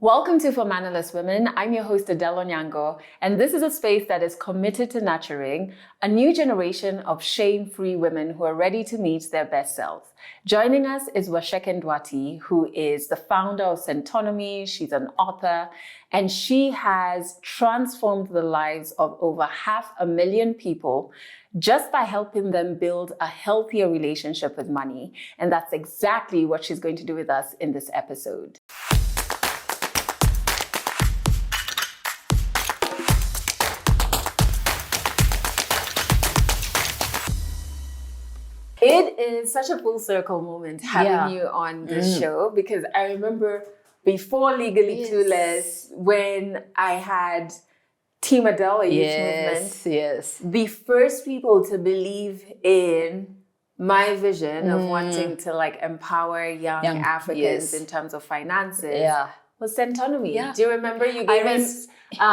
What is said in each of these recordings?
Welcome to For Mannerless Women. I'm your host, Adelle Onyango, and this is a space that is committed to nurturing a new generation of shame-free women who are ready to meet their best selves. Joining us is Waceke Nduati, who is the founder of Centonomy. She's an author, and she has transformed the lives of over 500,000 people just by helping them build a healthier relationship with money. And that's exactly what she's going to do with us in this episode. It is such a full circle moment having you on this show, because I remember before Legally Clueless, when I had Team Adele Youth Movement, the first people to believe in my vision of wanting to empower young Africans in terms of finances was Centonomy. Do you remember you gave us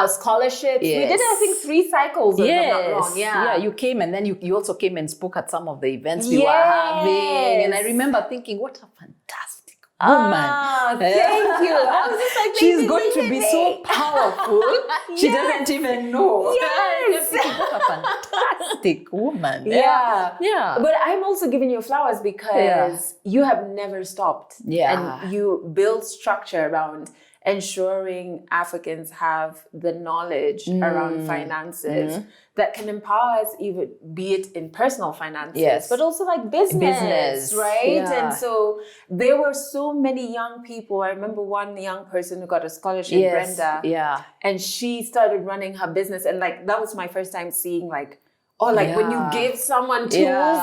scholarships? We did, I think, 3 cycles, if I'm not wrong. Yeah, you came, and then you also came and spoke at some of the events we were having. And I remember thinking, what a fantastic woman. Thank you. I was just like, she's going to be so powerful. She doesn't even know. Yes. What a fantastic woman. Yeah. But I'm also giving you flowers because you have never stopped. And you build structure around ensuring Africans have the knowledge around finances that can empower us, even be it in personal finances, but also business, right? And so there were so many young people. I remember one young person who got a scholarship, Brenda, and she started running her business, and that was my first time seeing when you give someone tools,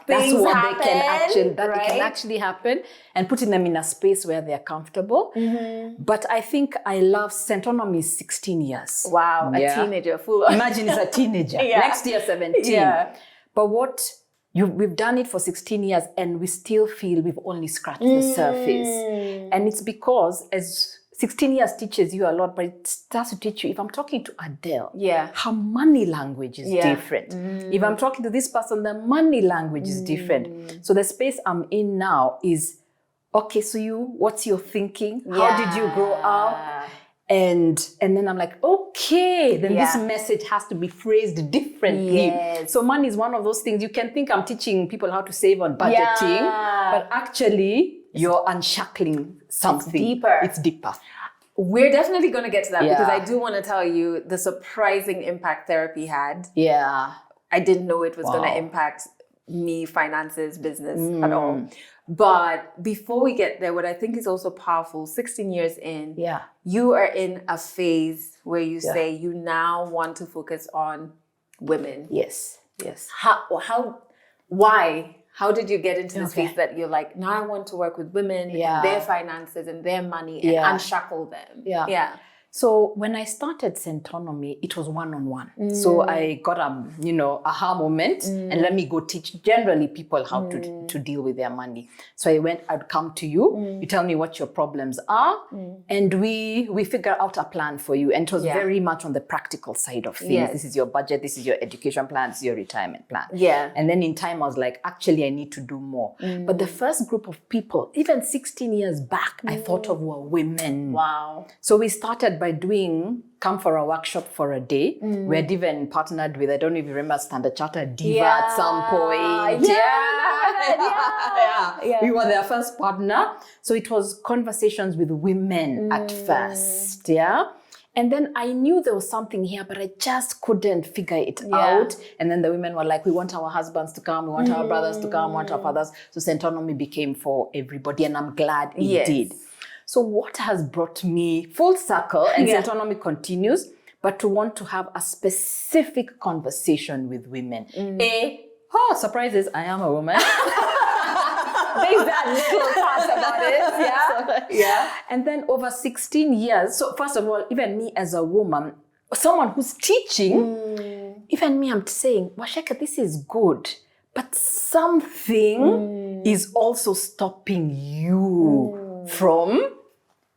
things happen. It can actually happen, and putting them in a space where they're comfortable. But I think I love Centonomy is 16 years. Wow, a teenager. Imagine it's a teenager. Next year, 17. But we've done it for 16 years, and we still feel we've only scratched the surface. And it's because as 16 years teaches you a lot, but it starts to teach you. If I'm talking to Adele, her money language is different. If I'm talking to this person, the money language is different. So the space I'm in now is, okay, so what's your thinking? How did you grow up? And then I'm like, okay, then this message has to be phrased differently. So money is one of those things. You can think I'm teaching people how to save on budgeting, but actually you're unshackling something. It's deeper. We're definitely going to get to that because I do want to tell you the surprising impact therapy had. I didn't know it was going to impact me, finances, business at all. But before we get there, what I think is also powerful, 16 years in, you are in a phase where you say you now want to focus on women. Yes. Why? How did you get into this space that you're like, now I want to work with women and their finances and their money and unshackle them? So when I started Centonomy, it was one-on-one. So I got aha moment, and let me go teach generally people how to deal with their money. So I'd come to you, you tell me what your problems are, and we figure out a plan for you. And it was very much on the practical side of things. This is your budget, this is your education plan, this is your retirement plan. And then in time I was like, actually I need to do more. But the first group of people, even 16 years back, I thought of were women. Wow. So we started by doing come for a workshop for a day. We had even partnered with, I don't know if you remember, Standard Chartered Diva at some point. We were their first partner. So it was conversations with women at first. And then I knew there was something here, but I just couldn't figure it out. And then the women were like, we want our husbands to come, we want our brothers to come, we want our fathers. So Centonomy became for everybody, and I'm glad it did. So what has brought me full circle, and Centonomy continues, but to want to have a specific conversation with women. Surprises, I am a woman. There's that little part about it. And then over 16 years, so first of all, even me as a woman, someone who's teaching, even me, I'm saying, Waceke, this is good, but something is also stopping you from...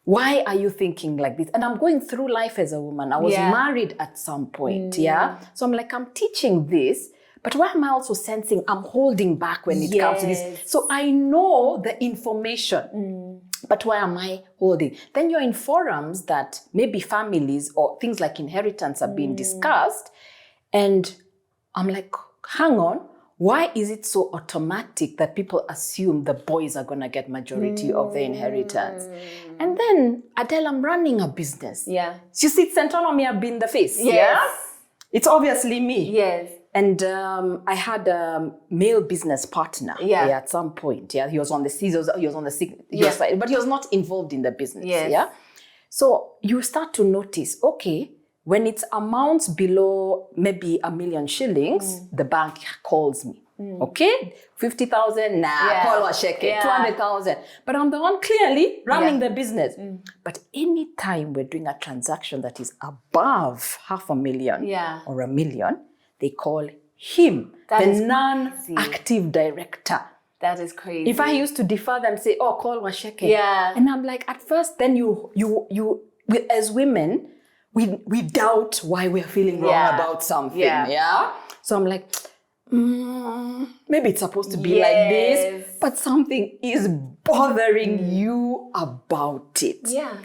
Why are you thinking like this? And I'm going through life as a woman. I was married at some point, So I'm like, I'm teaching this, but why am I also sensing I'm holding back when it comes to this? So I know the information, But why am I holding? Then you're in forums that maybe families or things like inheritance are being discussed. And I'm like, hang on, why is it so automatic that people assume the boys are going to get majority of the inheritance? And then, Adelle, I'm running a business. Yeah. You see, Centonomy have been the face. Yes. Yeah? It's obviously me. Yes. And I had a male business partner at some point. Yeah, he was on the side, but he was not involved in the business. Yes. Yeah, so you start to notice, okay, when it's amounts below maybe 1 million shillings, the bank calls me. Okay, 50,000, call Waceke, 200,000. But I'm the one clearly running the business. But anytime we're doing a transaction that is above 500,000 or 1 million, they call him the non-active director. That is crazy. If I used to defer them, say, oh, call Waceke. Yeah. And I'm like, at first, then you as women, we doubt why we're feeling wrong about something. Yeah. So I'm like, maybe it's supposed to be like this, but something is bothering you about it. Yeah.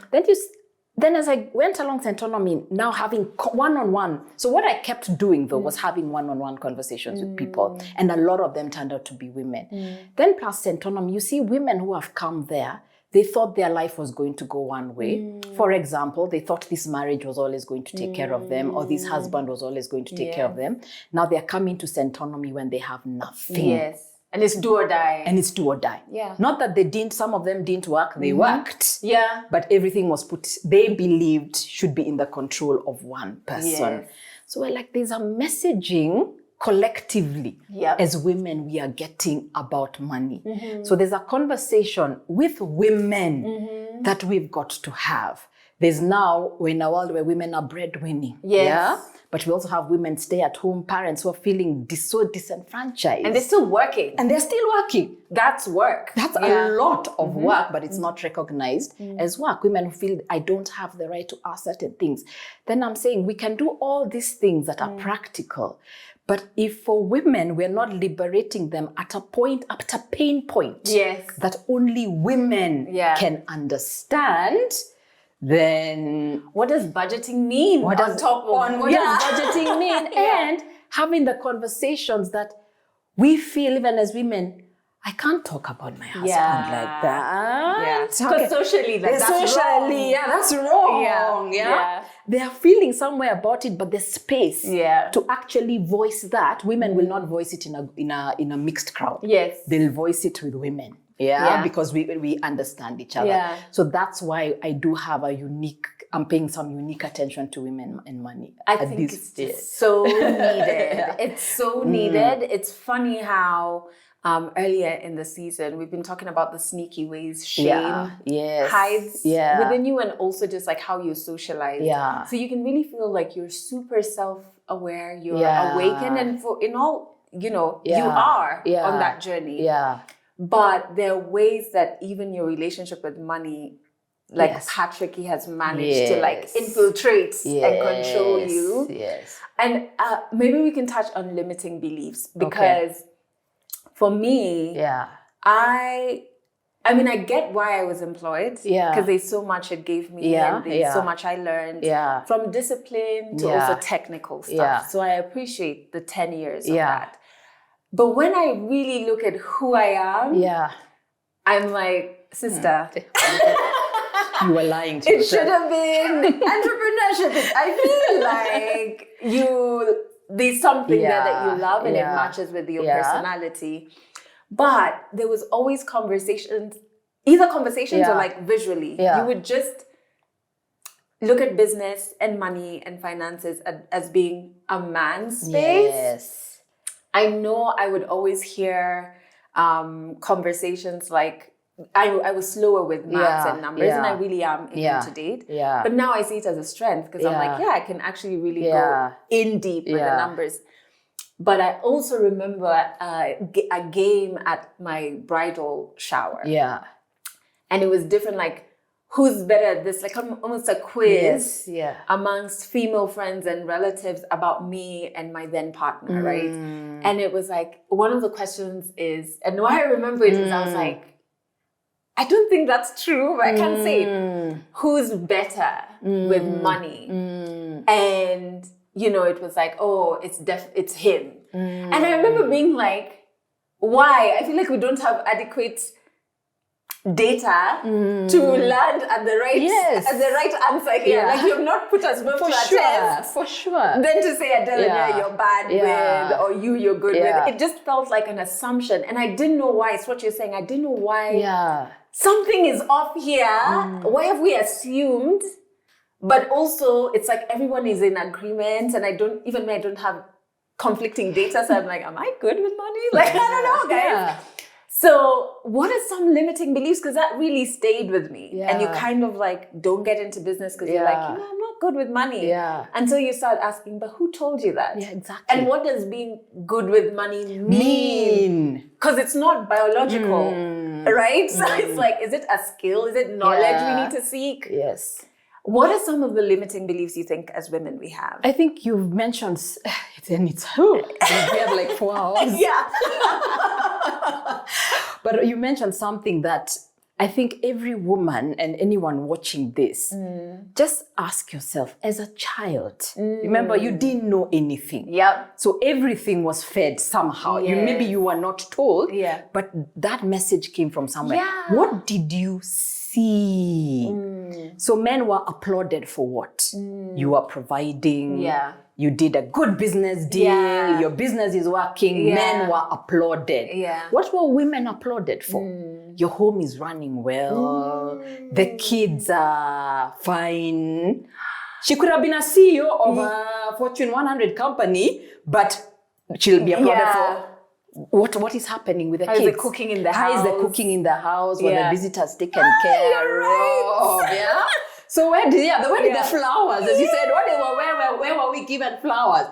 Then as I went along Centonomy, now having one-on-one. So what I kept doing though was having one-on-one conversations with people. And a lot of them turned out to be women. Then plus Centonomy, you see women who have come there, they thought their life was going to go one way. For example, they thought this marriage was always going to take care of them, or this husband was always going to take care of them. Now they're coming to Centonomy when they have nothing. Yes. And it's do or die. Yeah. Not that some of them didn't work, they worked. Yeah. But everything was they believed should be in the control of one person. Yes. So we're like, there's a messaging collectively as women we are getting about money. So there's a conversation with women that we've got to have. We're in a world where women are breadwinning. Yes. Yeah? But we also have women stay-at-home parents who are feeling so disenfranchised. And they're still working. That's work. That's a lot of work, but it's not recognized as work. Women who feel, I don't have the right to ask certain things. Then I'm saying we can do all these things that are practical. But if for women, we're not liberating them at a pain point that only women can understand, then what does budgeting mean? What does budgeting mean? And having the conversations that we feel, even as women, I can't talk about my husband like that. Because socially, that's wrong. That's wrong. Yeah. They are feeling some way about it, but the space to actually voice that, women will not voice it in a mixed crowd. Yes. They'll voice it with women. Because we understand each other. Yeah. So that's why I do have I'm paying some unique attention to women and money. I think it's just so needed. It's so needed. It's funny how earlier in the season, we've been talking about the sneaky ways shame hides within you, and also just like how you socialize. Yeah. So you can really feel like you're super self-aware, you're awakened, and you are on that journey. Yeah. But there are ways that even your relationship with money, like Patrick, he has managed to like infiltrate and control you. Yes. And maybe we can touch on limiting beliefs, because for me, I get why I was employed, because there's so much it gave me, and there's so much I learned from discipline to also technical stuff. So I appreciate the 10 years of that. But when I really look at who I am, I'm like, sister, you were lying to yourself. It should have been entrepreneurship. I feel like there's something there that you love, and it matches with your personality. But there was always conversations or like visually. You would just look at business and money and finances as being a man's space. Yes. I know I would always hear conversations like, I was slower with maths and numbers, and I really am even to date. Yeah. But now I see it as a strength, because I'm like, I can actually really go in deep with the numbers. But I also remember a game at my bridal shower. Yeah. And it was different, like, who's better at this? Like almost a quiz amongst female friends and relatives about me and my then partner, right? And it was like, one of the questions is, and why I remember it is I was like, I don't think that's true, but I can't say it. Who's better with money? And, you know, it was like, oh, it's him. And I remember being like, why? I feel like we don't have adequate data to land at the right answer here. Like, you've not put us both to a test. For sure. Then to say, Adelle, you're bad with, or you're good with. It just felt like an assumption. And I didn't know why. It's what you're saying. I didn't know why. Something is off here. Why have we assumed? But also, it's like everyone is in agreement, and I don't have conflicting data. So I'm like, am I good with money? Like, I don't know, guys. So what are some limiting beliefs? Because that really stayed with me. And you kind of like don't get into business because you're like, you know, I'm not good with money. Until you start asking, but who told you that? Yeah, exactly. And what does being good with money mean? Because it's not biological, right? So it's like, is it a skill? Is it knowledge we need to seek? Yes. What are some of the limiting beliefs you think as women we have? I think you've mentioned, we have like 4 hours. But you mentioned something that I think every woman and anyone watching this, just ask yourself, as a child, remember you didn't know anything. So everything was fed somehow. Maybe you were not told, but that message came from somewhere. What did you see? So men were applauded for what? You were providing. You did a good business deal. Your business is working. Men were applauded. What were women applauded for? Your home is running well. The kids are fine. She could have been a CEO of a Fortune 100 company, but she'll be applauded for what is happening with the kids. How is the cooking in the house? How is the cooking in the house? Were the visitors taken care of? So where did the flowers? As you said, where were we given flowers?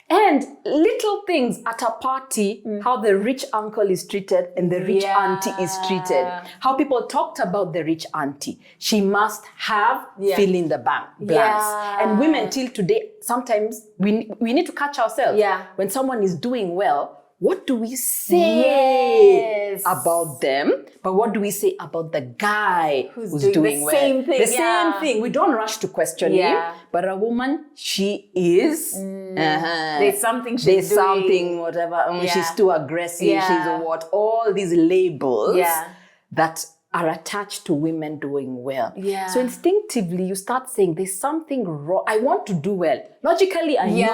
And little things at a party, how the rich uncle is treated and the rich auntie is treated. How people talked about the rich auntie. She must have fill in the blanks. And women till today, sometimes we need to catch ourselves. When someone is doing well, what do we say about them? But what do we say about the guy who's doing well? Same thing. The same thing. We don't rush to question him. But a woman, she is. There's something she's doing. Whatever. She's too aggressive. She's what? All these labels that are attached to women doing well. So instinctively, you start saying, there's something wrong. I want to do well. Logically, I know.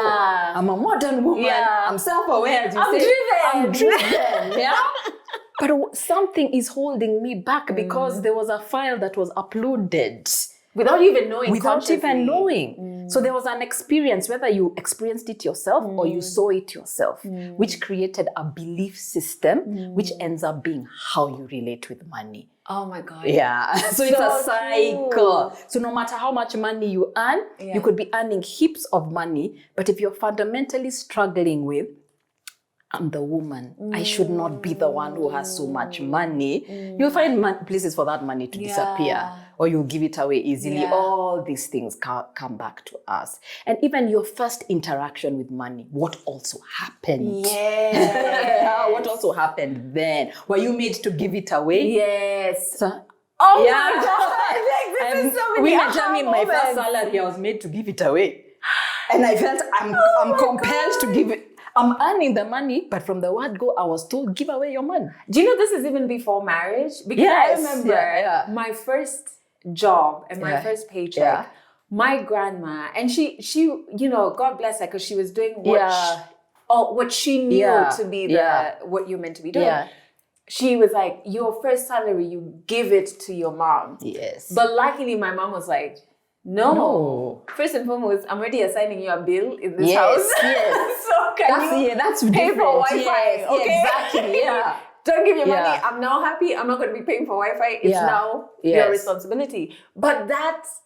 I'm a modern woman. I'm self-aware. I'm driven. But something is holding me back because there was a file that was uploaded. Without even knowing. So there was an experience, whether you experienced it yourself or you saw it yourself, which created a belief system, which ends up being how you relate with money. Oh my God. So it's a cycle. True. So no matter how much money you earn, you could be earning heaps of money, but if you're fundamentally struggling with, I'm the woman, I should not be the one who has so much money, you'll find places for that money to disappear, or you'll give it away easily. All these things come back to us. And even your first interaction with money, what also happened? What also happened then? Were you made to give it away? So, my God! This is so many my first salary, I was made to give it away. And I felt I'm compelled to give it. I'm earning the money, but from the word go, I was told, give away your money. Do you know this is even before marriage? Because I remember my first job and my first paycheck, my grandma, and she, you know, God bless her, because she was doing what she knew to be what you're meant to be doing. She was like, your first salary, you give it to your mom. But luckily, my mom was like, no. First and foremost, I'm already assigning you a bill in this house. So that's pay for Wi-Fi? Exactly. Don't give your money. I'm now happy. I'm not going to be paying for Wi-Fi. It's now your responsibility. But that's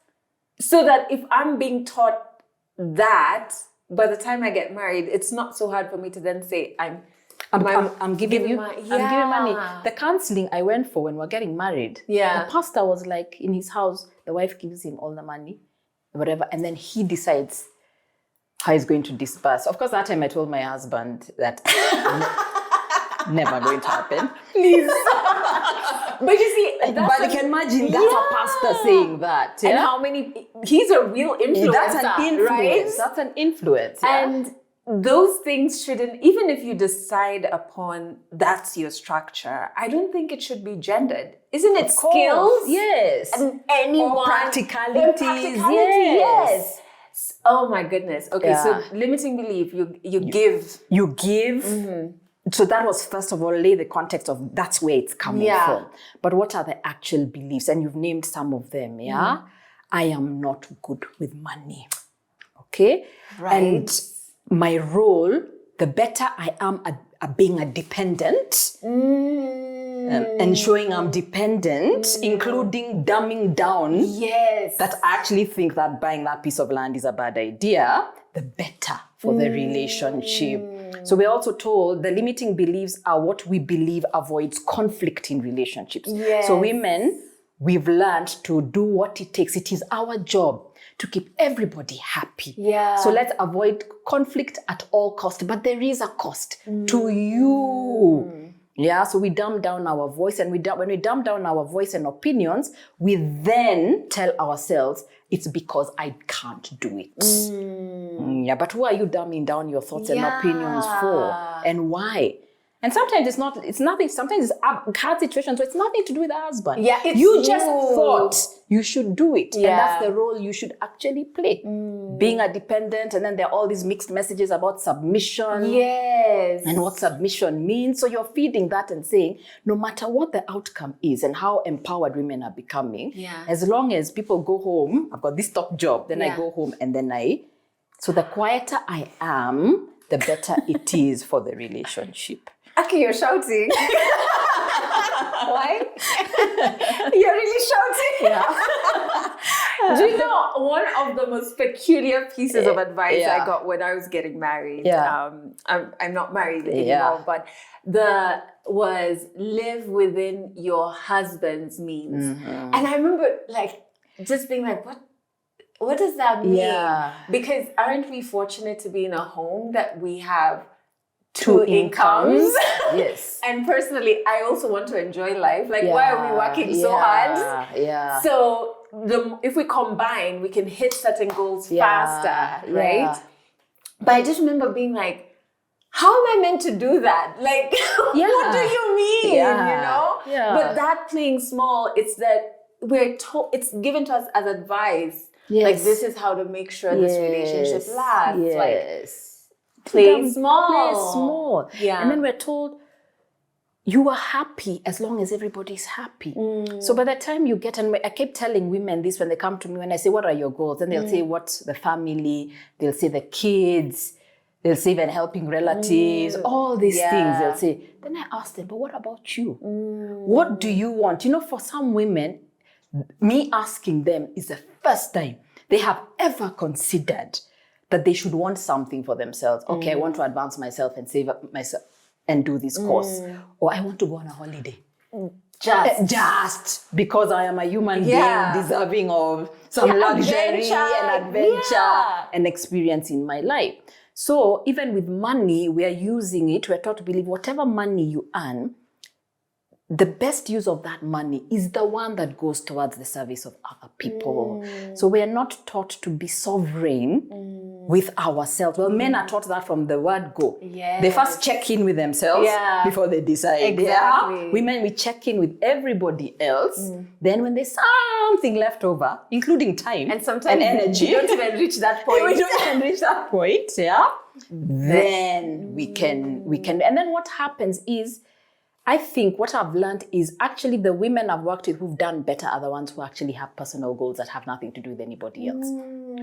so that if I'm being taught that, by the time I get married, it's not so hard for me to then say, I'm giving you money. The counseling I went for when we're getting married, the pastor was like, in his house, the wife gives him all the money, whatever, and then he decides how he's going to disperse. Of course, that time I told my husband that never going to happen. Please. But you see, but you can imagine that's a pastor saying that. And how many, he's a real influencer. That's an influence. Right? That's an influence. Yeah? And those things shouldn't, even if you decide upon that's your structure, I don't think it should be gendered. Isn't it skills? Yes. And anyone. Or practicalities. Yes. Oh my goodness. Okay, so limiting belief, you give. You give. Mm-hmm. So that was, first of all, lay the context of that's where it's coming from. But what are the actual beliefs? And you've named some of them, yeah? I am not good with money. Okay? Right. And my role, the better I am at being a dependent, and showing I'm dependent, including dumbing down that I actually think that buying that piece of land is a bad idea, the better for the relationship. So we're also told the limiting beliefs are what we believe avoids conflict in relationships. Yes. So women, we've learned to do what it takes. It is our job to keep everybody happy. Yeah. So let's avoid conflict at all costs. But there is a cost to you. Yeah, so we dumb down our voice, and when we dumb down our voice and opinions, we then tell ourselves, it's because I can't do it. Yeah, but who are you dumbing down your thoughts and opinions for? And why? And sometimes it's nothing, sometimes it's a hard situation, so it's nothing to do with the husband. Yeah, you just thought you should do it. Yeah. And that's the role you should actually play. Being a dependent, and then there are all these mixed messages about submission. Yes. And what submission means. So you're feeding that and saying, no matter what the outcome is and how empowered women are becoming, as long as people go home, I've got this top job, then I go home and then so the quieter I am, the better it is for the relationship. Okay, you're shouting. Why? You're really shouting. Yeah. Do you know one of the most peculiar pieces of advice I got when I was getting married? Yeah. I'm not married anymore, but was live within your husband's means. And I remember just being like, what does that mean? Yeah. Because aren't we fortunate to be in a home that we have two incomes? Yes. And personally, I also want to enjoy life. Why are we working so hard? Yeah. So if we combine, we can hit certain goals faster, right? Yeah. But I just remember being like, how am I meant to do that? What do you mean? Yeah. You know? Yeah. But that playing small, it's that we're told, it's given to us as advice. Yes. This is how to make sure this relationship lasts. Yes. Play small. Play small. Yeah. And then we're told, you are happy as long as everybody's happy. So by the time you get, and I keep telling women this when they come to me, when I say, what are your goals? Then they'll say, what's the family? They'll say the kids. They'll say even helping relatives, all these things they'll say. Then I ask them, but what about you? What do you want? You know, for some women, me asking them is the first time they have ever considered that they should want something for themselves. Okay, I want to advance myself and save up myself and do this course. Or I want to go on a holiday. Just because I am a human being deserving of some luxury and adventure and experience in my life. So even with money, we are using it. We're taught to believe whatever money you earn, the best use of that money is the one that goes towards the service of other people. So we are not taught to be sovereign with ourselves. Well, men are taught that from the word go. Yes. They first check in with themselves before they decide. Exactly. Yeah? Women, we check in with everybody else. Then when there's something left over, including time and sometimes energy, we don't even reach that point. We don't even reach that point, then we can. And then what happens is, I think what I've learned is actually the women I've worked with who've done better are the ones who actually have personal goals that have nothing to do with anybody else.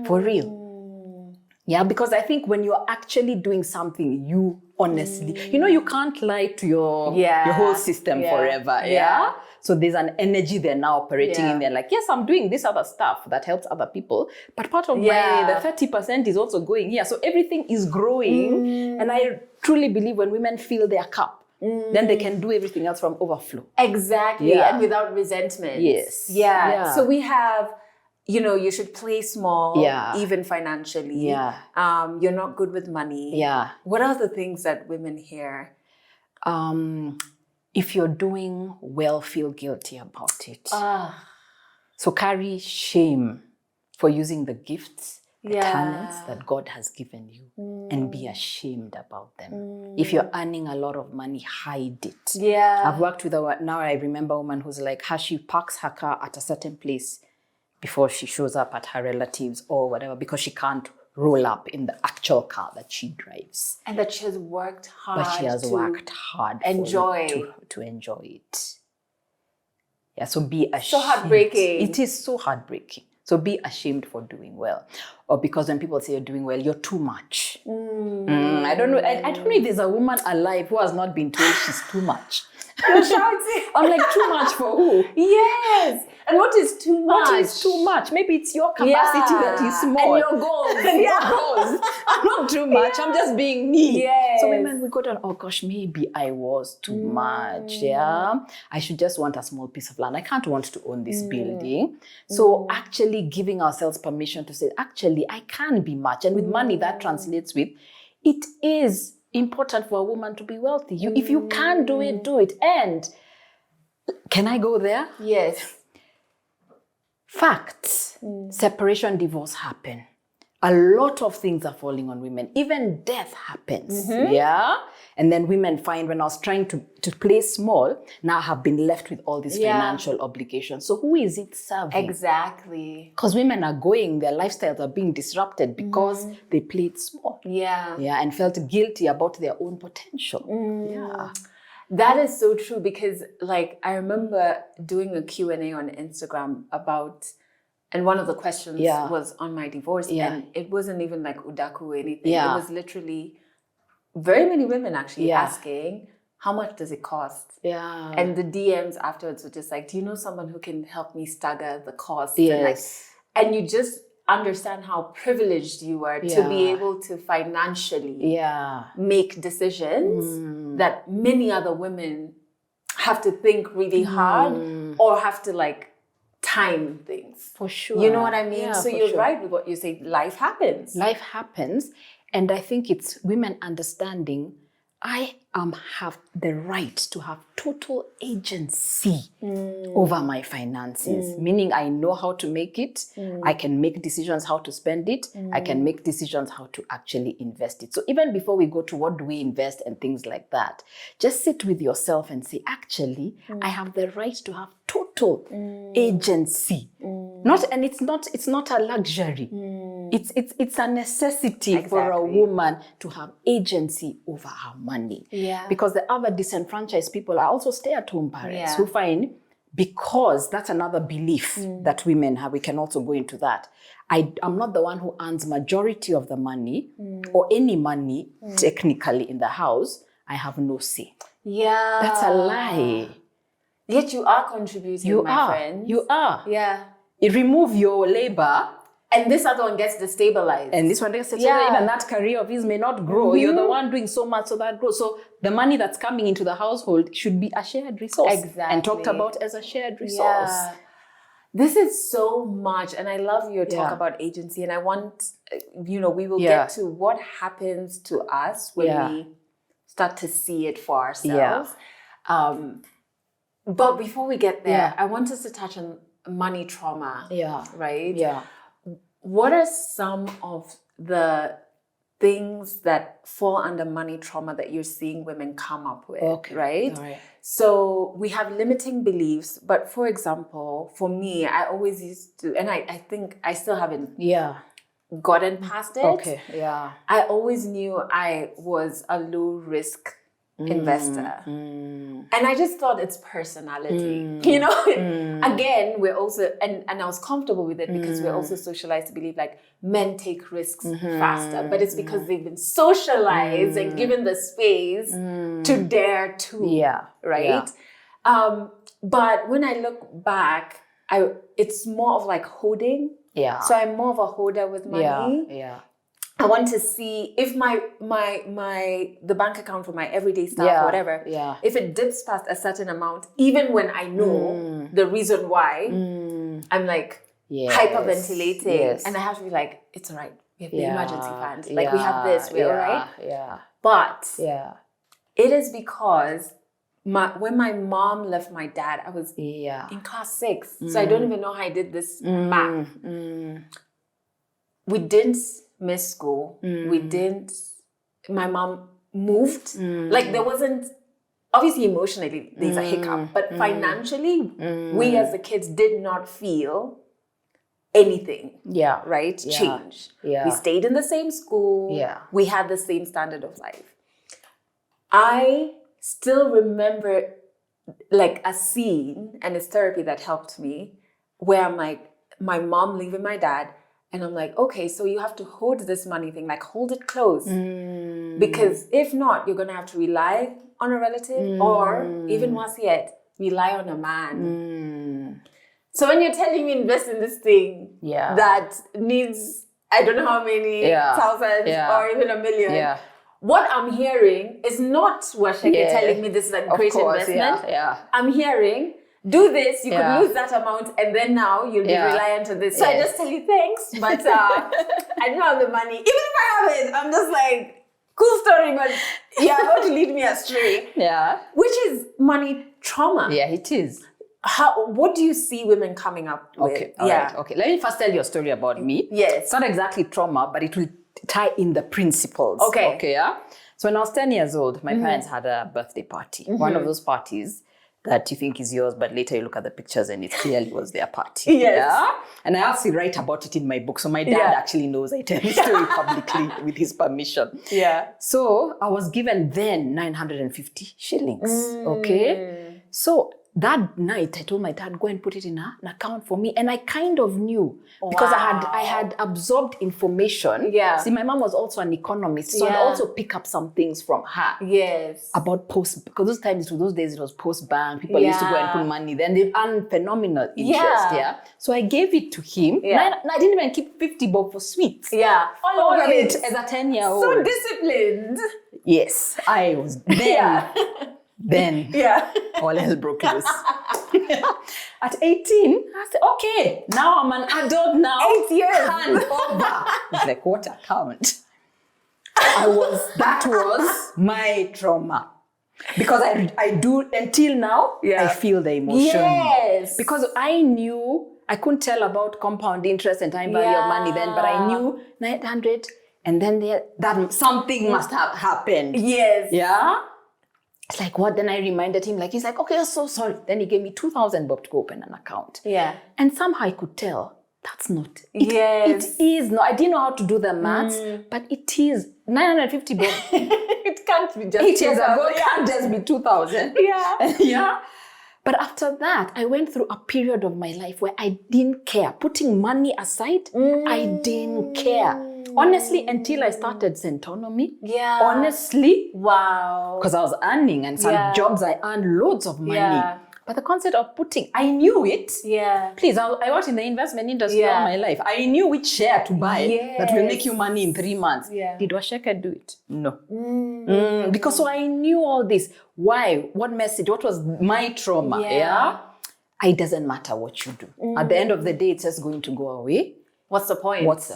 For real. Yeah, because I think when you're actually doing something, you honestly, you can't lie to your whole system forever. Yeah. So there's an energy they're now operating in there. Like, yes, I'm doing this other stuff that helps other people, but part of the 30% is also going here. So everything is growing. And I truly believe when women fill their cup, then they can do everything else from overflow. Exactly. And without resentment. Yes. Yeah. So we have, you should play small, even financially. Yeah. You're not good with money. Yeah. What are the things that women hear? if you're doing well, feel guilty about it. So carry shame for using the gifts, the talents that God has given you, and be ashamed about them. If you're earning a lot of money, hide it. I've worked with now I remember a woman who's like, she parks her car at a certain place before she shows up at her relatives or whatever, because she can't roll up in the actual car that she drives. And that she has worked hard. But she has worked hard to enjoy it. Yeah, so be ashamed. So heartbreaking. It is so heartbreaking. So be ashamed for doing well. Or because when people say you're doing well, you're too much. I don't know. I don't know if there's a woman alive who has not been told she's too much. You're shouting. I'm like, too much for who? Yes. And what is too much? What is too much? Maybe it's your capacity that is small. And your goals. Your goals. I'm not too much. I'm just being me. Yes. So women, we go down, oh gosh, maybe I was too much. Yeah. I should just want a small piece of land. I can't want to own this building. So actually giving ourselves permission to say, actually, I can be much. And with money, that translates with, it is important for a woman to be wealthy. If you can do it, do it. And can I go there? Yes. Facts. Separation, divorce happen. A lot of things are falling on women. Even death happens. Yeah. And then women find, when I was trying to play small, now I have been left with all these financial obligations. So who is it serving? Exactly. Because women are going, their lifestyles are being disrupted because they played small. Yeah. Yeah, and felt guilty about their own potential. Yeah. That is so true, because like I remember doing a Q&A on Instagram about, and one of the questions was on my divorce, and it wasn't even like udaku or anything. It was literally very many women actually asking, how much does it cost? Yeah. And the DMs afterwards were just like, do you know someone who can help me stagger the cost? Yes. And you just understand how privileged you are to be able to financially make decisions that many other women have to think really hard or have to like time things. For sure. You know what I mean? Yeah, so you're right with what you say. Life happens. Life happens. And I think it's women understanding, I have the right to have total agency over my finances, meaning I know how to make it. I can make decisions how to spend it. I can make decisions how to actually invest it. So even before we go to what do we invest and things like that, just sit with yourself and say, actually, I have the right to have total agency. It's not a luxury. It's a necessity for a woman to have agency over her money. Because the other disenfranchised people are also stay-at-home parents who find, because that's another belief that women have, we can also go into that. I'm not the one who earns majority of the money or any money technically in the house. I have no say. Yeah. That's a lie. Yet you are contributing, friend. You are. Yeah. You remove your labor, and this other one gets destabilized. And this one gets destabilized. Even that career of his may not grow. You're the one doing so much so that grows. So the money that's coming into the household should be a shared resource. Exactly. And talked about as a shared resource. Yeah. This is so much. And I love your talk about agency. And I want, we will get to what happens to us when we start to see it for ourselves. But before we get there, I want us to touch on money trauma. Yeah. Right? Yeah. What are some of the things that fall under money trauma that you're seeing women come up with? Okay. Right? All right. So we have limiting beliefs. But for example, for me, I always used to, and I think I still haven't gotten past it. Okay. Yeah. I always knew I was a low risk investor. And I just thought it's personality. Again, we're also, and I was comfortable with it because we're also socialized to believe like men take risks faster, but it's because they've been socialized and given the space to dare to. Yeah. Right? Yeah. But when I look back, it's more of like hoarding. Yeah. So I'm more of a hoarder with money. Yeah. I want to see if the bank account for my everyday stuff, whatever, if it dips past a certain amount, even when I know the reason why, I'm like hyperventilating. And I have to be like, it's all right. We have the emergency fund. Like we have this, we're all right. Yeah. But it is because when my mom left my dad, I was in class 6. So I don't even know how I did this math. We didn't miss school. My mom moved. Like there wasn't, obviously emotionally there's a hiccup, but financially, we as the kids did not feel anything. Right? Change. We stayed in the same school. We had the same standard of life. I still remember like a scene, and it's therapy that helped me, where I'm like, my mom leaving my dad, and I'm like, okay, so you have to hold this money thing, like hold it close. Because if not, you're going to have to rely on a relative or even worse yet, rely on a man. So when you're telling me invest in this thing that needs, I don't know how many thousands or even a million, what I'm hearing is not Waceke telling me this is a great investment. I'm hearing, do this, you could lose that amount, and then now you'll be reliant on this. So I just tell you thanks, but I don't have the money. Even if I have it, I'm just like, cool story, but you're about to lead me astray. Which is money trauma. It is. What do you see women coming up with? Okay. Let me first tell you a story about me. It's not exactly trauma, but it will tie in the principles. Okay. So when I was 10 years old, my parents had a birthday party. One of those parties that you think is yours, but later you look at the pictures and it clearly was their party. And I actually write about it in my book. So my dad actually knows I tell the story publicly with his permission. So I was given then 950 shillings. Okay. So that night, I told my dad, go and put it in an account for me. And I kind of knew because I had absorbed information. See, my mom was also an economist. So I'd also pick up some things from her. About because those days it was post bank. People used to go and put money. Then they earned phenomenal interest. So I gave it to him. And I didn't even keep 50 bob for sweets. All of it as a 10-year-old. So disciplined. Yes, I was then. Then all hell broke loose. At 18, I said, okay, now I'm an adult now. 8 years. Hand over. It's like, what account? That was my trauma. Because I do, until now, I feel the emotion. Because I knew, I couldn't tell about compound interest and time value of money then, but I knew 900, and then that something must have happened. It's like, what? Then I reminded him, like, he's like, okay, I'm so sorry. Then he gave me 2,000 bob to go open an account. And somehow I could tell, that's not. It is not. I didn't know how to do the maths, but it is 950 bob. It can't be just 8 years ago. It can't just be 2,000. But after that, I went through a period of my life where I didn't care. Putting money aside, I didn't care. Honestly, until I started Centonomy. Honestly. Wow. Because I was earning, and some jobs I earned loads of money. But the concept of putting, I knew it. Please, I worked in the investment industry all my life. I knew which share to buy that will make you money in 3 months. Did Waceke do it? No. Because so I knew all this. Why? What message? What was my trauma? It doesn't matter what you do. At the end of the day, it's just going to go away. What's the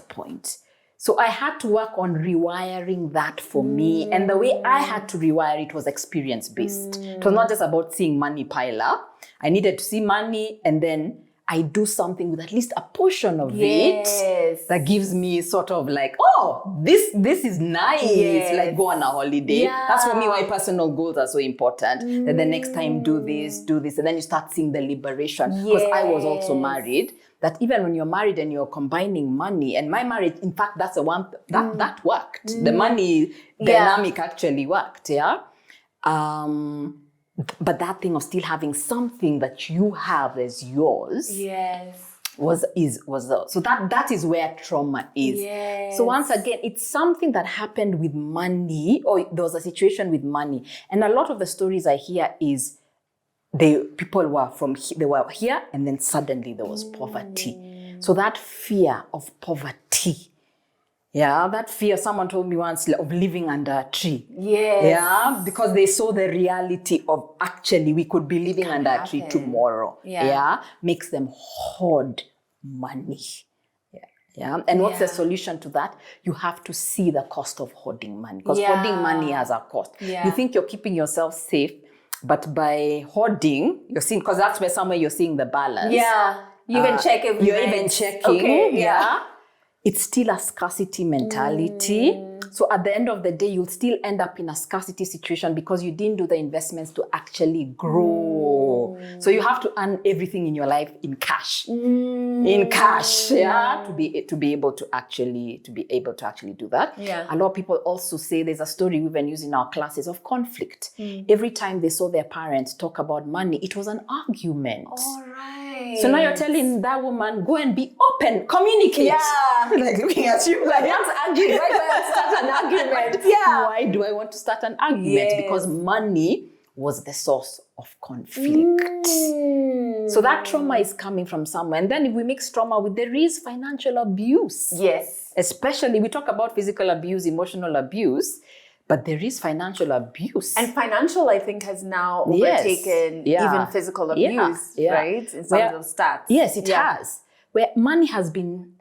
point? So I had to work on rewiring that for me. And the way I had to rewire it was experience-based. It was not just about seeing money pile up. I needed to see money, and then I do something with at least a portion of it that gives me sort of like, oh, this is nice. Like go on a holiday. That's for me why personal goals are so important. Then the next time do this. And then you start seeing the liberation. Because I was also married. That even when you're married and you're combining money, and my marriage, in fact, that's the one that worked. The money dynamic actually worked, but that thing of still having something that you have as yours, so that is where trauma is. So once again, it's something that happened with money, or there was a situation with money, and a lot of the stories I hear is. People were here, and then suddenly there was poverty. So that fear of poverty, that fear, someone told me once, of living under a tree. Because they saw the reality of actually we could be living under a tree tomorrow. Makes them hoard money. And what's the solution to that? You have to see the cost of hoarding money, because hoarding money has a cost. You think you're keeping yourself safe. But by hoarding, you're seeing, because that's where somewhere you're seeing the balance. Yeah. You even check if you're even checking. Okay, yeah. It's still a scarcity mentality. So at the end of the day, you'll still end up in a scarcity situation because you didn't do the investments to actually grow. So you have to earn everything in your life in cash. In cash, to be able to actually do that. Yeah. A lot of people also say there's a story we've been using in our classes of conflict. Every time they saw their parents talk about money, it was an argument. All right. So now you're telling that woman, go and be open, communicate. Yeah. Like looking at you like, That's arguing. Why do I want to start an argument? Yeah. Why do I want to start an argument? Yes. Because money was the source of conflict. So that trauma is coming from somewhere. And then if we mix trauma with, there is financial abuse. Yes. Especially, we talk about physical abuse, emotional abuse, but there is financial abuse. And financial, I think, has now overtaken even physical abuse, right? In terms of stats. Yes, it has. Where money has been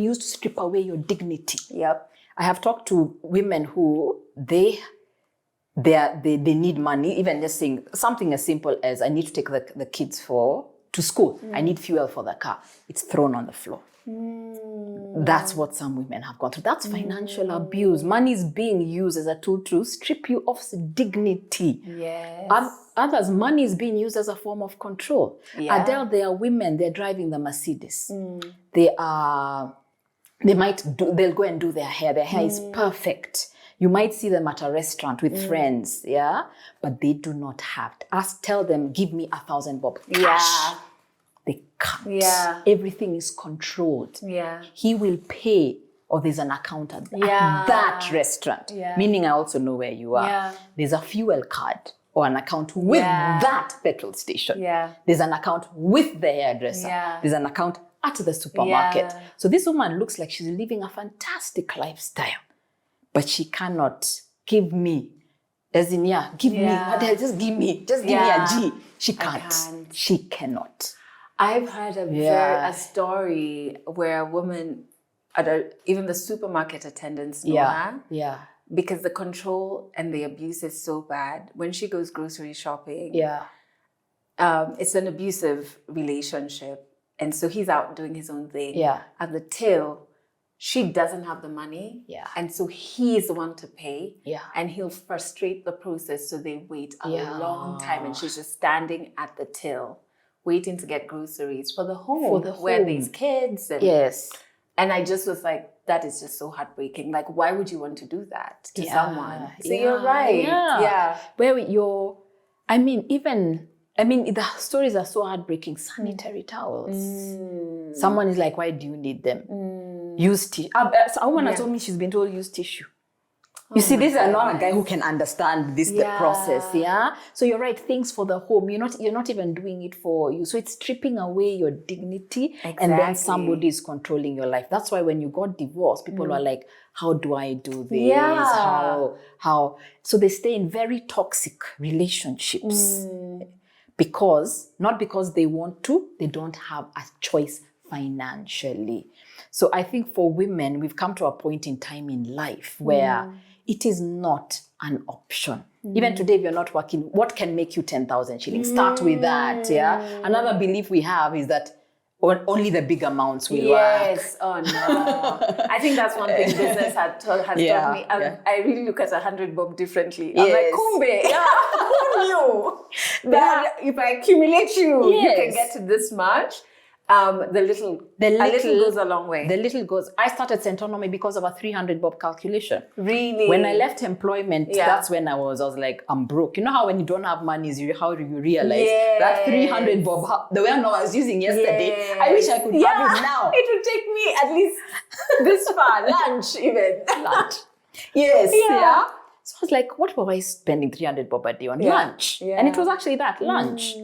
used to strip away your dignity. Yep. I have talked to women who they need money, even just saying something as simple as, I need to take the kids to school. I need fuel for the car. It's thrown on the floor. That's what some women have gone through. That's financial abuse. Money is being used as a tool to strip you of dignity. Yes. Others, money is being used as a form of control. Yeah. Adele, there are women, they're driving the Mercedes. They'll go and do their hair. Their hair is perfect. You might see them at a restaurant with friends, but they do not have to. Tell them, give me 1,000 bob cash. Yeah. They can't. Yeah. Everything is controlled. Yeah. He will pay, or there's an account at that restaurant. Yeah. Meaning I also know where you are. Yeah. There's a fuel card or an account with that petrol station. Yeah. There's an account with the hairdresser. Yeah. There's an account at the supermarket. Yeah. So this woman looks like she's living a fantastic lifestyle, but she cannot give me, as in, give me, just give me a G. She can't. She cannot. I've heard a story where a woman, even the supermarket attendants know her. Yeah. Because the control and the abuse is so bad. When she goes grocery shopping, it's an abusive relationship. And so he's out doing his own thing. Yeah. At the till, she doesn't have the money. Yeah. And so he's the one to pay. Yeah. And he'll frustrate the process. So they wait a long time. And she's just standing at the till, waiting to get groceries for the home. Where there's kids. And I just was like, that is just so heartbreaking. Like, why would you want to do that to someone? So you're right. Yeah. Where the stories are so heartbreaking. Sanitary towels. Someone is like, why do you need them? Use tissue. A woman has told me she's been told use tissue. You see, this is not a guy who can understand the process, So you're right, things for the home. You're not even doing it for you. So it's stripping away your dignity, and then somebody is controlling your life. That's why when you got divorced, people were like, how do I do this? Yeah. How? So they stay in very toxic relationships not because they want to, they don't have a choice financially. So I think for women, we've come to a point in time in life where it is not an option. Even today, if you're not working, what can make you 10,000 shillings? Start with that, Another belief we have is that only the big amounts will work. Oh no. I think that's one thing business has taught me. I really look at 100 bob differently. I'm like, kumbe, who knew that if I accumulate you can get to this much? The little goes a long way. The little goes. I started Centonomy because of a 300 bob calculation. Really? When I left employment, that's when I was like, I'm broke. You know how when you don't have money, how do you realize that 300 bob, the one I was using yesterday, I wish I could have it now. It would take me at least this far, lunch even. Lunch. Yes. Yeah. So I was like, what was I spending 300 bob a day on? Lunch. Yeah. And it was actually that, lunch.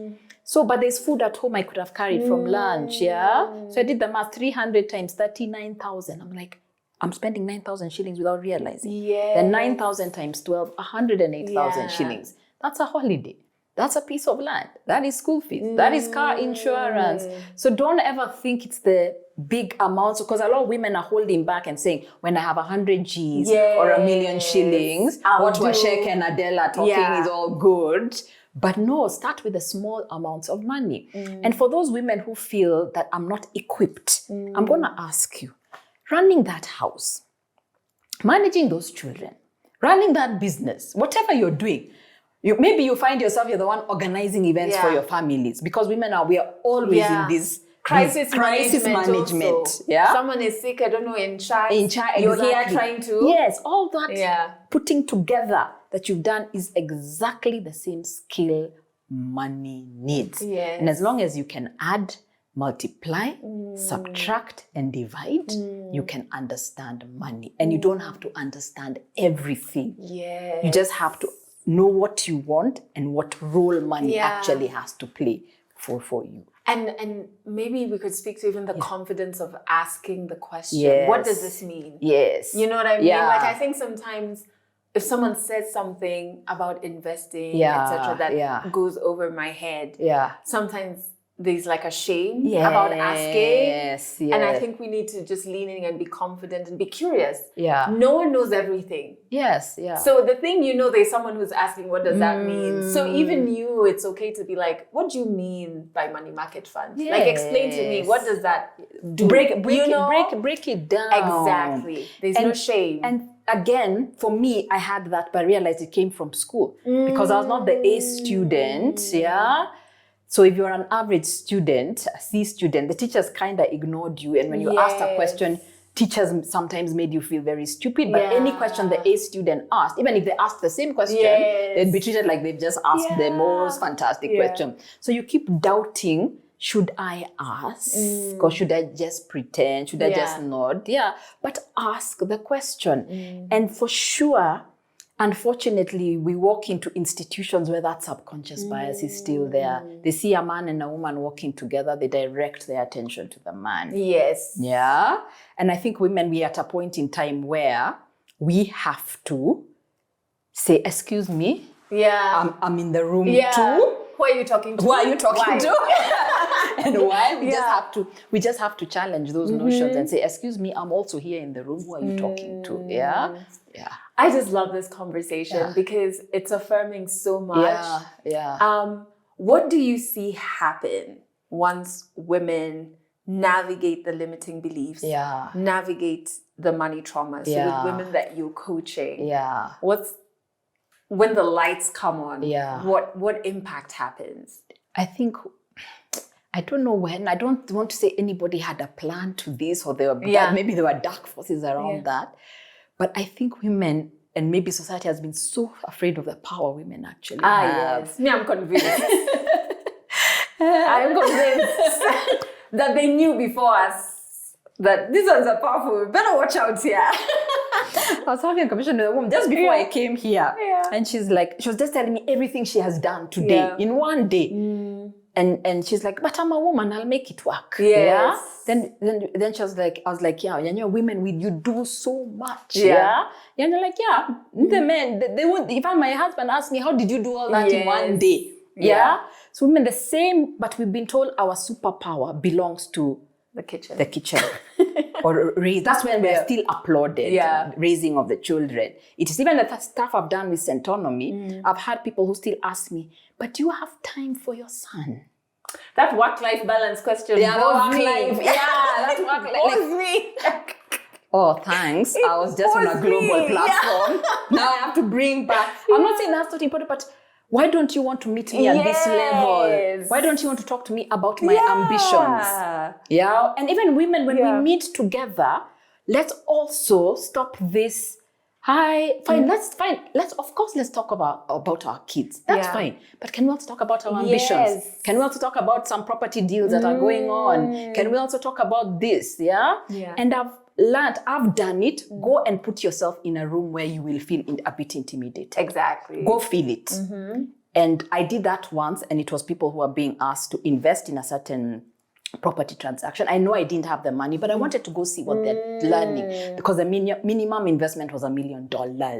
So, but there's food at home I could have carried from lunch, So I did the math, 300 times 39,000. I'm like, I'm spending 9,000 shillings without realizing. Then 9,000 times 12, 108,000 shillings. That's a holiday. That's a piece of land. That is school fees. That is car insurance. So don't ever think it's the big amounts, because a lot of women are holding back and saying, when I have 100 Gs or $1 million shillings, what Waceke and Adelle are talking is all good. But no, start with the small amounts of money. And for those women who feel that I'm not equipped, I'm going to ask you, running that house, managing those children, running that business, whatever you're doing, maybe you find yourself, you're the one organizing events for your families, because we are always in this crisis management. Someone is sick, I don't know, in charge. You're here trying to. Yes, all that putting together that you've done is exactly the same skill money needs. Yes. And as long as you can add, multiply, subtract, and divide, you can understand money. And you don't have to understand everything. Yes. You just have to know what you want and what role money actually has to play for you. And maybe we could speak to even the confidence of asking the question. Yes. What does this mean? Yes. You know what I mean? Like, I think sometimes if someone says something about investing, etc., that goes over my head, sometimes there's like a shame about asking. Yes. And I think we need to just lean in and be confident and be curious. Yeah. No one knows everything. Yes. Yeah. So the thing, there's someone who's asking, what does that mean? So even you, it's okay to be like, what do you mean by money market funds? Yes. Like, explain to me, what does that do? Break it down. Exactly. There's no shame. And again, for me, I had that, but I realized it came from school because I was not the A student. Yeah. So if you're an average student, a C student, the teachers kind of ignored you. And when you asked a question, teachers sometimes made you feel very stupid. But any question the A student asked, even if they asked the same question, they'd be treated like they've just asked the most fantastic question. So you keep doubting, should I ask? Or should I just pretend? Should I just nod? Yeah. But ask the question. And for sure, unfortunately, we walk into institutions where that subconscious bias is still there. They see a man and a woman walking together, they direct their attention to the man. Yes. Yeah. And I think women, we're at a point in time where we have to say, excuse me. Yeah. I'm in the room too. Who are you talking to? Who are you talking to? And why? We just have to challenge those notions and say, excuse me, I'm also here in the room. Who are you talking to? Yeah. Yeah. I just love this conversation because it's affirming so much. What do you see happen once women navigate the limiting beliefs, navigate the money trauma? So with women that you're coaching, when the lights come on, what impact happens? I think, I don't know when, I don't want to say anybody had a plan to this, or maybe there were dark forces around that. But I think women, and maybe society has been so afraid of the power women actually have. Yes. Me, I'm convinced. I'm convinced that they knew before us that these ones are powerful. We better watch out here. I was having a conversation with a woman just before I came here. And she was just telling me everything she has done today in one day. And she's like, but I'm a woman, I'll make it work. Yes. Yeah. Then she was like, I was like, women, you do so much. Yeah. And they're like, the men, they won't, even my husband asked me, how did you do all that in one day? Yeah. So women, the same, but we've been told our superpower belongs to the kitchen. Or that's when we're still applauded, raising of the children. It is even the stuff I've done with Centonomy. I've had people who still ask me, but do you have time for your son? That work-life balance question. That's work-life. Me. Oh, thanks. I was just on a global platform. Now I have to bring back. I'm not saying that's not important, but why don't you want to meet me at this level? Why don't you want to talk to me about my ambitions? Yeah. And even women, when we meet together, let's also stop this. Let's talk about our kids. That's fine. But can we also talk about our ambitions? Can we also talk about some property deals that are going on? Can we also talk about this? Yeah. And I've done it. Go and put yourself in a room where you will feel a bit intimidated. Exactly. Go feel it. And I did that once, and it was people who are being asked to invest in a certain property transaction. I know I didn't have the money, but I wanted to go see what they're learning, because the minimum investment was $1 million.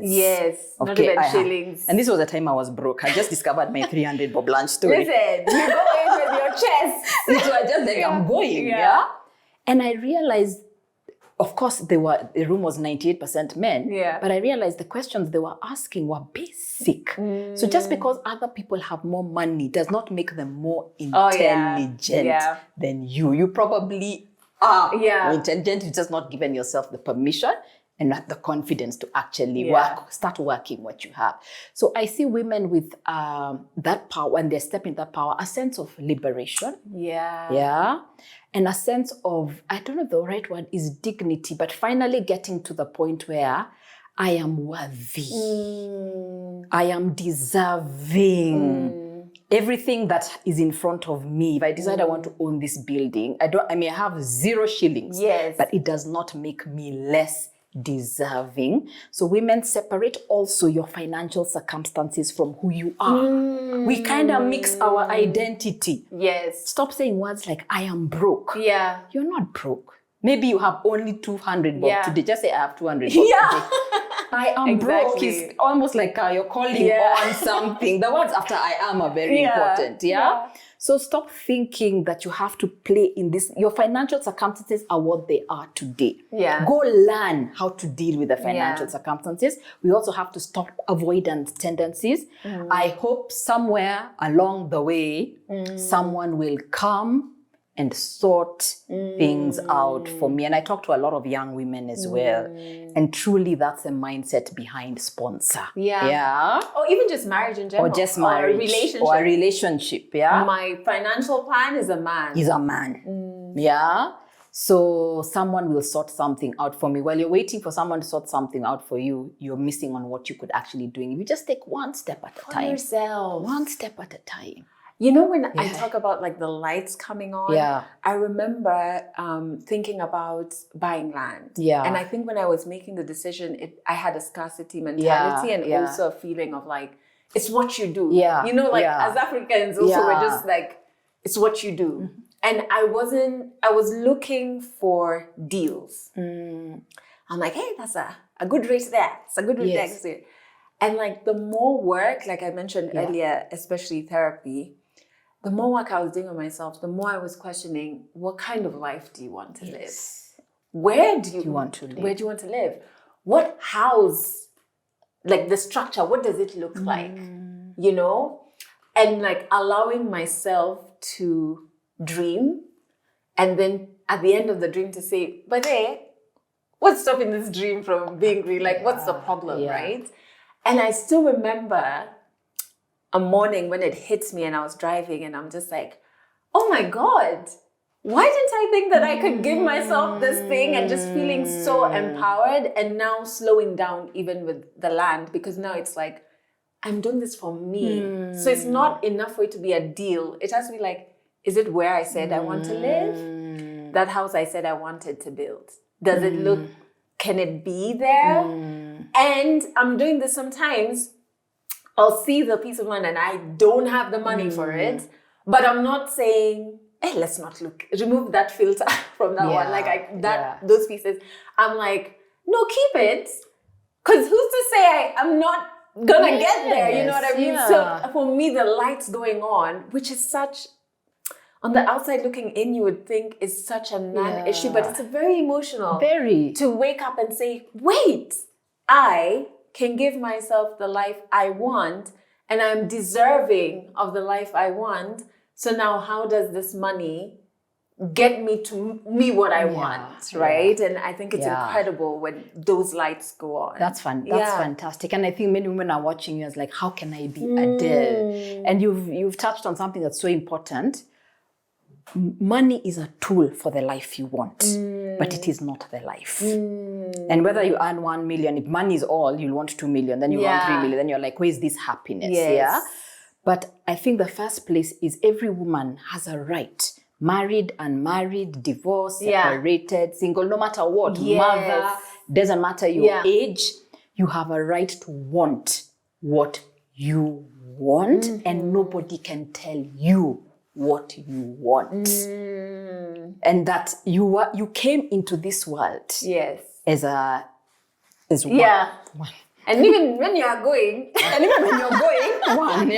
Yes, not even shillings. And this was the time I was broke. I just discovered my 300 Bob Lunch story. Listen, you go in with your chest. So I just like, I'm going, And I realized, of course, the room was 98% men, but I realized the questions they were asking were basic. So just because other people have more money does not make them more intelligent than you. You probably are more intelligent. You've just not given yourself the permission and not the confidence to actually start working what you have. So I see women with that power, when they step into that power, a sense of liberation. And a sense of, I don't know if the right word is dignity, but finally getting to the point where I am worthy. I am deserving. Everything that is in front of me, if I decide I want to own this building, I may have 0 shillings, but it does not make me less deserving. So women, separate also your financial circumstances from who you are. We kind of mix our identity. Stop saying words like, I am broke. You're not broke. Maybe you have only 200 bob today. Just say, I have 200 bob today. I am broke is almost like you're calling on something. The words after I am are very important. So stop thinking that you have to play in this. Your financial circumstances are what they are today. Go learn how to deal with the financial circumstances. We also have to stop avoidance tendencies. I hope somewhere along the way, someone will come and sort things out for me. And I talk to a lot of young women as well. And truly that's the mindset behind sponsor. Or even just marriage in general. Or just marriage. Or a relationship. My financial plan is a man. So someone will sort something out for me. While you're waiting for someone to sort something out for you, you're missing on what you could actually do. You just take one step at a time. Yourself. One step at a time. You know, when I talk about like the lights coming on, I remember thinking about buying land. And I think when I was making the decision, I had a scarcity mentality and also a feeling of like, it's what you do. You know, like as Africans also, we're just like, it's what you do. And I was looking for deals. I'm like, hey, that's a good rate there. It's a good rate there. And like the more work, like I mentioned earlier, especially therapy, the more work I was doing on myself, the more I was questioning, what kind of life do you want to live? Where do you want to live? Where do you want to live? What house, like the structure, what does it look like? You know? And like allowing myself to dream, and then at the end of the dream to say, but hey, what's stopping this dream from being real? Like, what's the problem, right? And I still remember a morning when it hits me and I was driving and I'm just like, oh my God, why didn't I think that I could give myself this thing, and just feeling so empowered, and now slowing down even with the land, because now it's like, I'm doing this for me. So it's not enough for it to be a deal. It has to be like, is it where I said I want to live? That house I said I wanted to build. Does it look, can it be there? And I'm doing this sometimes. I'll see the piece of land and I don't have the money for it, but I'm not saying, hey, let's not look, remove that filter from that one. Like those pieces. I'm like, no, keep it. Because who's to say I'm not gonna get there? You know what I mean? So for me, the lights going on, which is such, on the outside looking in, you would think is such a non-issue, but it's a very emotional. To wake up and say, wait, I can give myself the life I want, and I'm deserving of the life I want. So now how does this money get me to what I want, right? And I think it's incredible when those lights go on. That's fantastic. And I think many women are watching you as like, how can I be Adelle? And you've touched on something that's so important. Money is a tool for the life you want, but it is not the life. And whether you earn 1 million, if money is all, you'll want 2 million, then you want 3 million, then you're like, where's this happiness? But I think the first place is every woman has a right, married, unmarried, divorced, separated, single, no matter what, mother, doesn't matter your age, you have a right to want what you want, and nobody can tell you what you want. And that you came into this world as one. And even when you are going, one,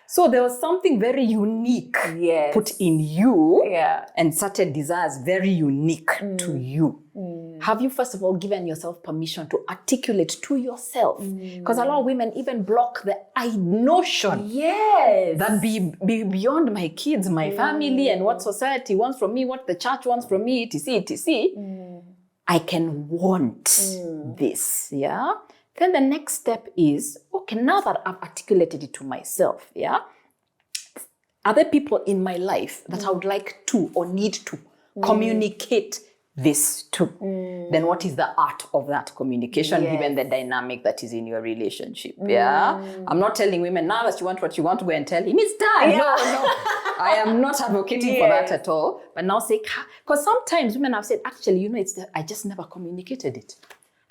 So there was something very unique put in you and certain desires very unique to you. Have you, first of all, given yourself permission to articulate to yourself? Because a lot of women even block the notion that be beyond my kids, my family, and what society wants from me, what the church wants from me, etc. I can want this, Then the next step is, okay, now that I've articulated it to myself, are there people in my life that I would like to or need to communicate this to? Then what is the art of that communication, given the dynamic that is in your relationship? I'm not telling women now that you want what you want to go and tell him, it's done. No. I am not advocating for that at all. But now say, because sometimes women have said, actually, I just never communicated it.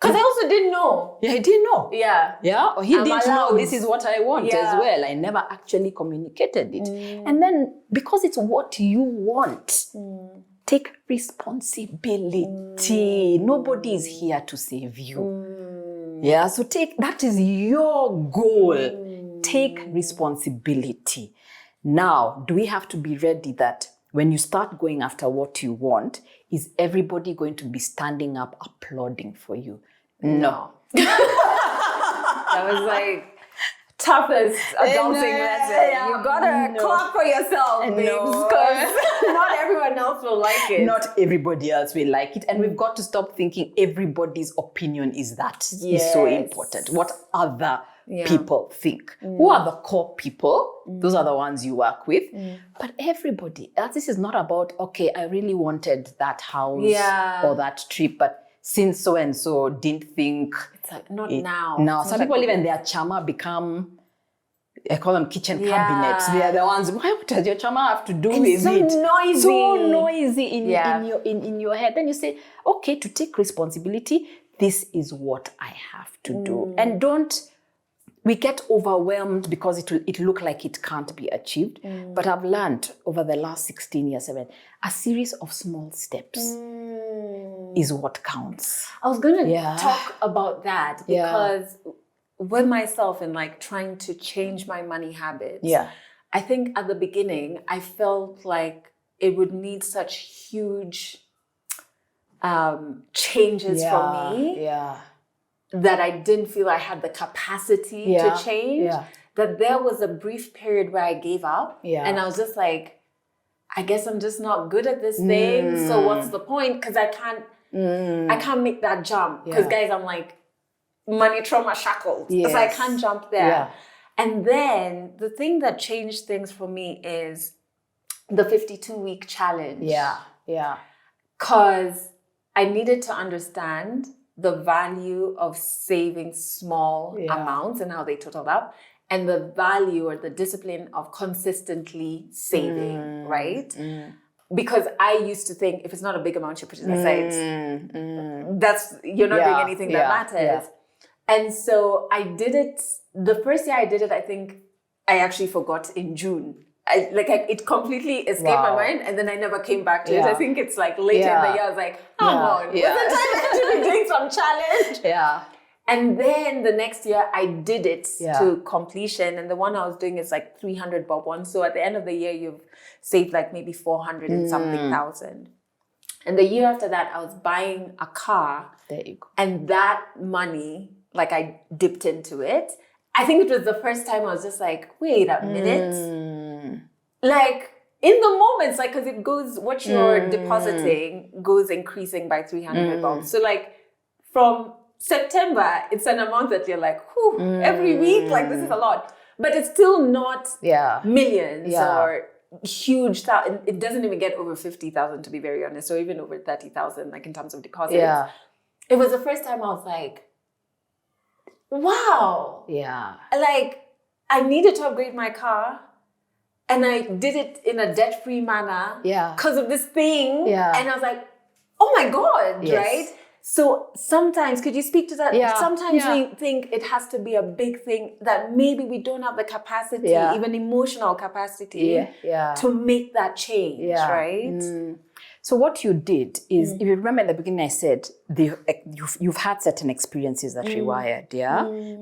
Because I also didn't know. Yeah, he didn't know. Yeah. Or he didn't know this is what I want as well. I never actually communicated it. And then because it's what you want, take responsibility. Nobody is here to save you. So that is your goal. Take responsibility. Now, do we have to be ready that when you start going after what you want, is everybody going to be standing up applauding for you? No. That was like toughest adulting lesson. You gotta clap for yourself, babes, because not everyone else will like it. Not everybody else will like it. And we've got to stop thinking everybody's opinion is so important. What other people think? Who are the core people? Those are the ones you work with. But everybody else, this is not about, okay, I really wanted that house or that trip, but since so-and-so didn't think... It's like, now. Now, some people even their charmer become, I call them kitchen cabinets. They are the ones, what does your charmer have to do with it? So noisy in your head. Then you say, okay, to take responsibility, this is what I have to do. And we get overwhelmed because it look like it can't be achieved. But I've learned over the last 16 years, a series of small steps is what counts. I was going to talk about that because with myself and like trying to change my money habits, I think at the beginning, I felt like it would need such huge changes for me. That I didn't feel I had the capacity to change, that there was a brief period where I gave up. And I was just like, I guess I'm just not good at this thing. So what's the point? Because I can't make that jump. Because guys, I'm like money trauma shackled. So I can't jump there. And then the thing that changed things for me is the 52-week challenge. Because I needed to understand the value of saving small amounts and how they totaled up, and the value or the discipline of consistently saving, right? Because I used to think if it's not a big amount you put it aside, you're not doing anything that matters. And so I did it, the first year I did it, I think I actually forgot in June. It completely escaped my mind, and then I never came back to it. I think it's like later in the year, I was like, come on, was the time to be doing some challenge? And then the next year, I did it to completion, and the one I was doing is like 300 bob one. So at the end of the year, you've saved like maybe 400 and something thousand. And the year after that, I was buying a car. There you go. And that money, like I dipped into it. I think it was the first time I was just like, wait a minute. Like in the moments, like, because it goes, what you're depositing goes increasing by 300 bob. So like from September, it's an amount that you're like, whew, every week, like this is a lot. But it's still not millions or huge. It doesn't even get over 50,000 to be very honest, or even over 30,000, like in terms of deposits. It was the first time I was like, wow. Like I needed to upgrade my car, and I did it in a debt-free manner because of this thing. And I was like, oh my God, right? So sometimes, could you speak to that? Yeah. Sometimes we think it has to be a big thing that maybe we don't have the capacity, even emotional capacity, to make that change, right? So what you did is, if you remember in the beginning, I said you've had certain experiences that rewired,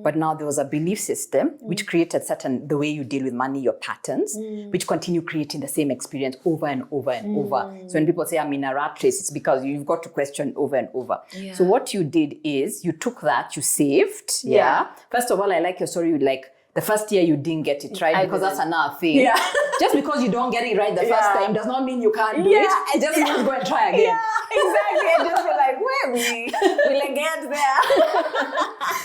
but now there was a belief system which created the way you deal with money, your patterns, which continue creating the same experience over and over and over. So when people say I'm in a rat race, it's because you've got to question over and over. Yeah. So what you did is you took that, you saved. First of all, I like your story. The first year you didn't get it right, because that's another thing. Yeah. Just because you don't get it right the first time does not mean you can't do it. It just means go and try again. Yeah, exactly. And just be like, where we get there.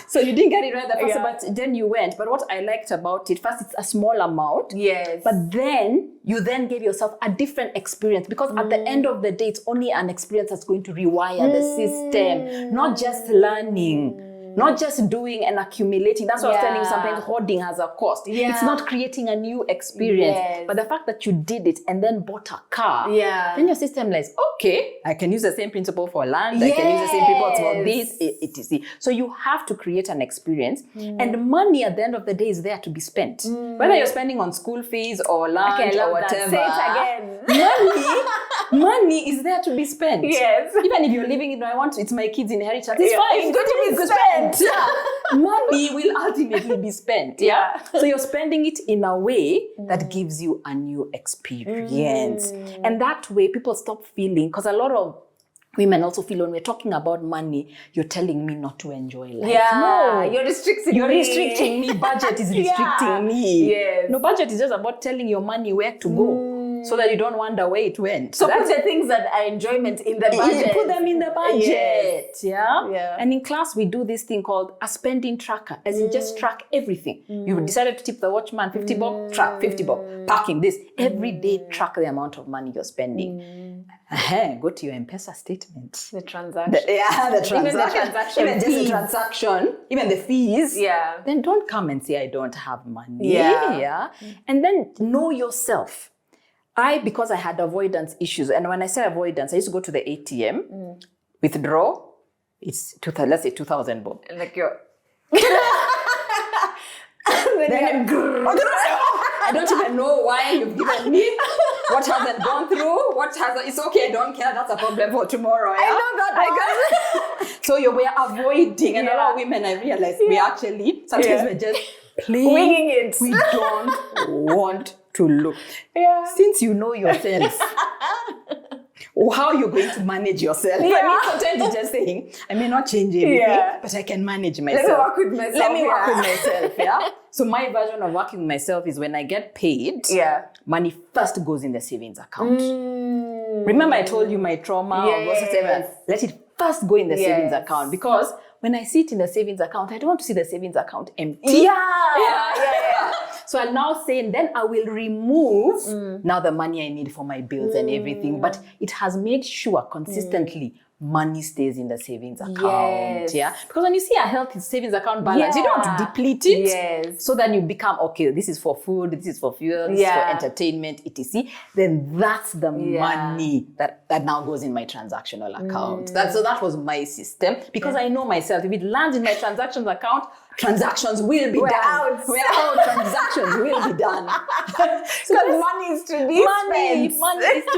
So you didn't get it right the first time, but then you went. But what I liked about it, first it's a small amount. Yes. But then you then gave yourself a different experience, because at the end of the day, it's only an experience that's going to rewire the system, not just learning. Not just doing and accumulating. That's what I was telling you, sometimes hoarding has a cost. Yeah. It's not creating a new experience. Yes. But the fact that you did it and then bought a car, then your system is, okay, I can use the same principle for land, I can use the same principle for this, etc. So you have to create an experience. And money at the end of the day is there to be spent. Whether you're spending on school fees or lunch or whatever. Say it again. Money is there to be spent. Yes. Even if you're living it, it's my kids' inheritance. It's fine. It's going to be spent. Money will ultimately be spent. So you're spending it in a way that gives you a new experience. And that way people stop feeling, because a lot of women also feel when we're talking about money, you're telling me not to enjoy life. No, you're restricting me. You're restricting me. Budget is restricting me. Yes. No, budget is just about telling your money where to go. So that you don't wonder where it went. So put the things that are enjoyment in the budget. Put them in the budget. Yeah. And in class, we do this thing called a spending tracker, as in just track everything. You decided to tip the watchman 50 bob, track 50 bob. Parking this. Every day, track the amount of money you're spending. Go to your M-Pesa statement. The transaction. The transaction. Even the transaction. Even just the transaction. Even the fees. Yeah. Then don't come and say, I don't have money. Yeah. And then know yourself. Because I had avoidance issues, and when I say avoidance, I used to go to the ATM, withdraw, let's say 2,000 bob. Like you're... I don't even know why you've given me, what hasn't gone through, it's okay, I don't care, that's a problem for tomorrow. Yeah? I know that. So we're avoiding, and a lot of women, I realized, we actually, sometimes we're just playing. Winging it. We don't want to look. Yeah. Since you know yourself, how you're going to manage yourself. Yeah. I mean, sometimes you're just saying, I may not change anything, but I can manage myself. Let me work with myself. Yeah. So my version of working with myself is when I get paid, money first goes in the savings account. Remember I told you my trauma or whatever. Let it first go in the savings account, because when I see it in the savings account, I don't want to see the savings account empty. Yeah. So I'm now saying, then I will remove now the money I need for my bills and everything. But it has made sure consistently money stays in the savings account. Yeah. Because when you see a healthy savings account balance, you don't want to deplete it. Yes. So then you become, okay, this is for food, this is for fuel, this is for entertainment, etc. Then that's the money that now goes in my transactional account. So that was my system. Because I know myself, if it lands in my transactions account, transactions will be done. We're out. Transactions will be done. Because money is to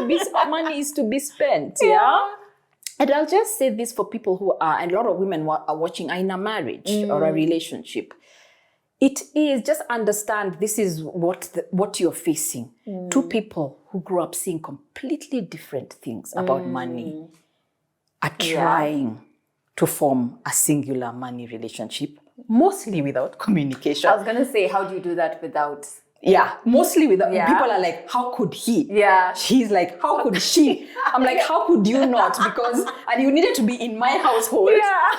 be spent. Money is to be spent. Yeah. And I'll just say this for people who are, and a lot of women who are watching, are in a marriage or a relationship. It is, just understand this is what you're facing. Two people who grew up seeing completely different things about money are trying to form a singular money relationship, mostly without communication. I was going to say, how do you do that without... mostly without, people are like, how could he? Yeah. She's like, how could she? I'm like, how could you not? Because, and you needed to be in my household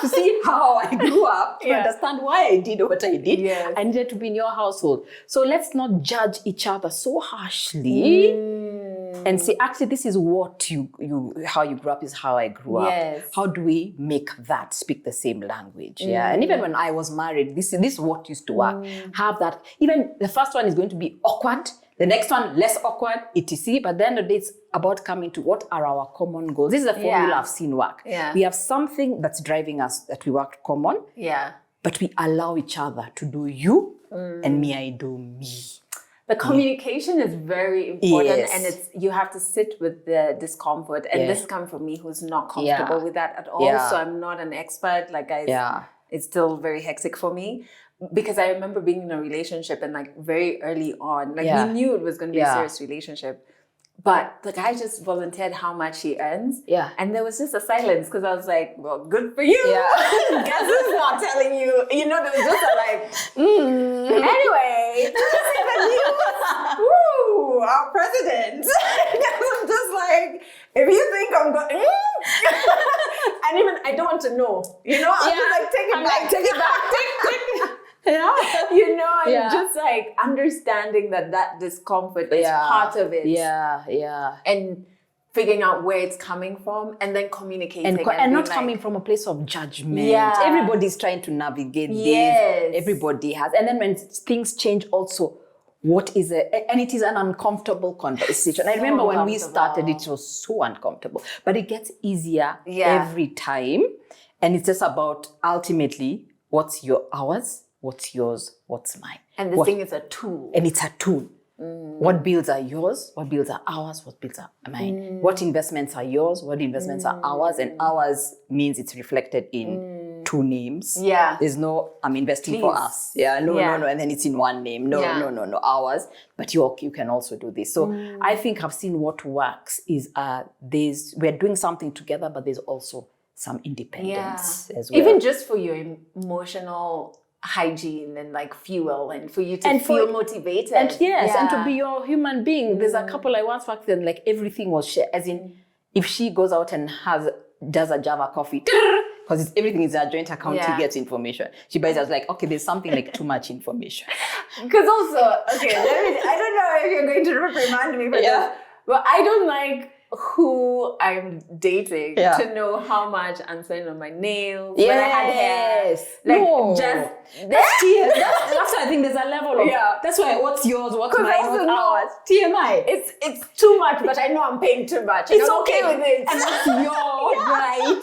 to see how I grew up, to understand why I did what I did. Yes. I needed to be in your household. So let's not judge each other so harshly and say, actually, this is what how you grew up is how I grew up. How do we make that speak the same language? And even when I was married, this is what used to work. Have that. Even the first one is going to be awkward. The next one, less awkward, etc. But then it's about coming to what are our common goals. This is a formula I've seen work. Yeah. We have something that's driving us that we work common. Yeah. But we allow each other to do you and me, I do me. The communication is very important, and you have to sit with the discomfort. And this is coming from me who's not comfortable with that at all. So I'm not an expert. Like, guys, it's still very hectic for me. Because I remember being in a relationship and like very early on, like we knew it was going to be a serious relationship. But the guy just volunteered how much he earns. Yeah. And there was just a silence because I was like, well, good for you. Yeah. Guess who's not telling you? You know, there was just a like, Anyway, just in the news, woo, our president. I'm just like, if you think I'm going, and even I don't want to know. You know, I'm just like, take it back, take it back, take yeah. You know, and just like understanding that discomfort is part of it. Yeah, yeah. And figuring out where it's coming from and then communicating. And not coming from a place of judgment. Yeah. Everybody's trying to navigate this. Everybody has. And then when things change also, what is it? And it is an uncomfortable conversation. I remember when we started, it was so uncomfortable. But it gets easier every time. And it's just about ultimately, what's ours? What's yours? What's mine? And this thing is a tool. And it's a tool. What bills are yours? What bills are ours? What bills are mine? What investments are yours? What investments are ours? And ours means it's reflected in two names. Yeah. There's no, I'm investing for us. Yeah, no. And then it's in one name. No, ours. But you can also do this. So I think I've seen what works is we're doing something together, but there's also some independence as well. Even just for your emotional hygiene and like fuel and for you to feel motivated. And and to be your human being. There's a couple I once worked with, like everything was shared. As in, if she goes out and does a Java coffee, because everything is a joint account, he gets information. She buys us like, okay, there's something like too much information. Because also, okay, I don't know if you're going to reprimand me for this, but I don't like who I'm dating to know how much I'm spending on my nails, when I had hair. Like, just... That's TMI. That's why I think there's a level of... That's why what's yours, what's mine, what's ours. TMI. It's too much, but I know I'm paying too much. It's okay with it. And that's your right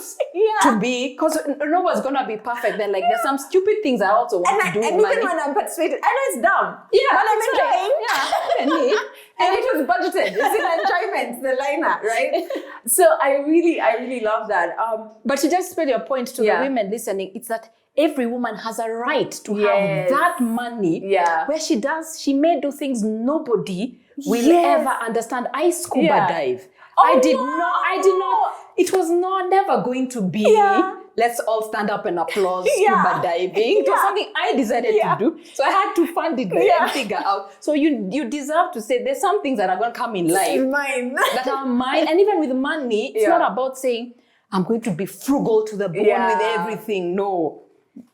to be... Because no one's going to be perfect. Then, like, there's some stupid things I also want to do. And even when I'm participating, I know it's dumb. Yeah. But I'm enjoying. And it was budgeted. It's in enjoyment, the liner, right? So I really love that. But to just spread your point to the women listening, it's that every woman has a right to have that money where she may do things nobody will ever understand. I scuba dive. I did not. It was never going to be, let's all stand up and applaud scuba diving. It was something I decided to do. So I had to fund it and figure out. So you deserve to say there's some things that are going to come in life that are mine. And even with money, it's not about saying, I'm going to be frugal to the bone with everything. No.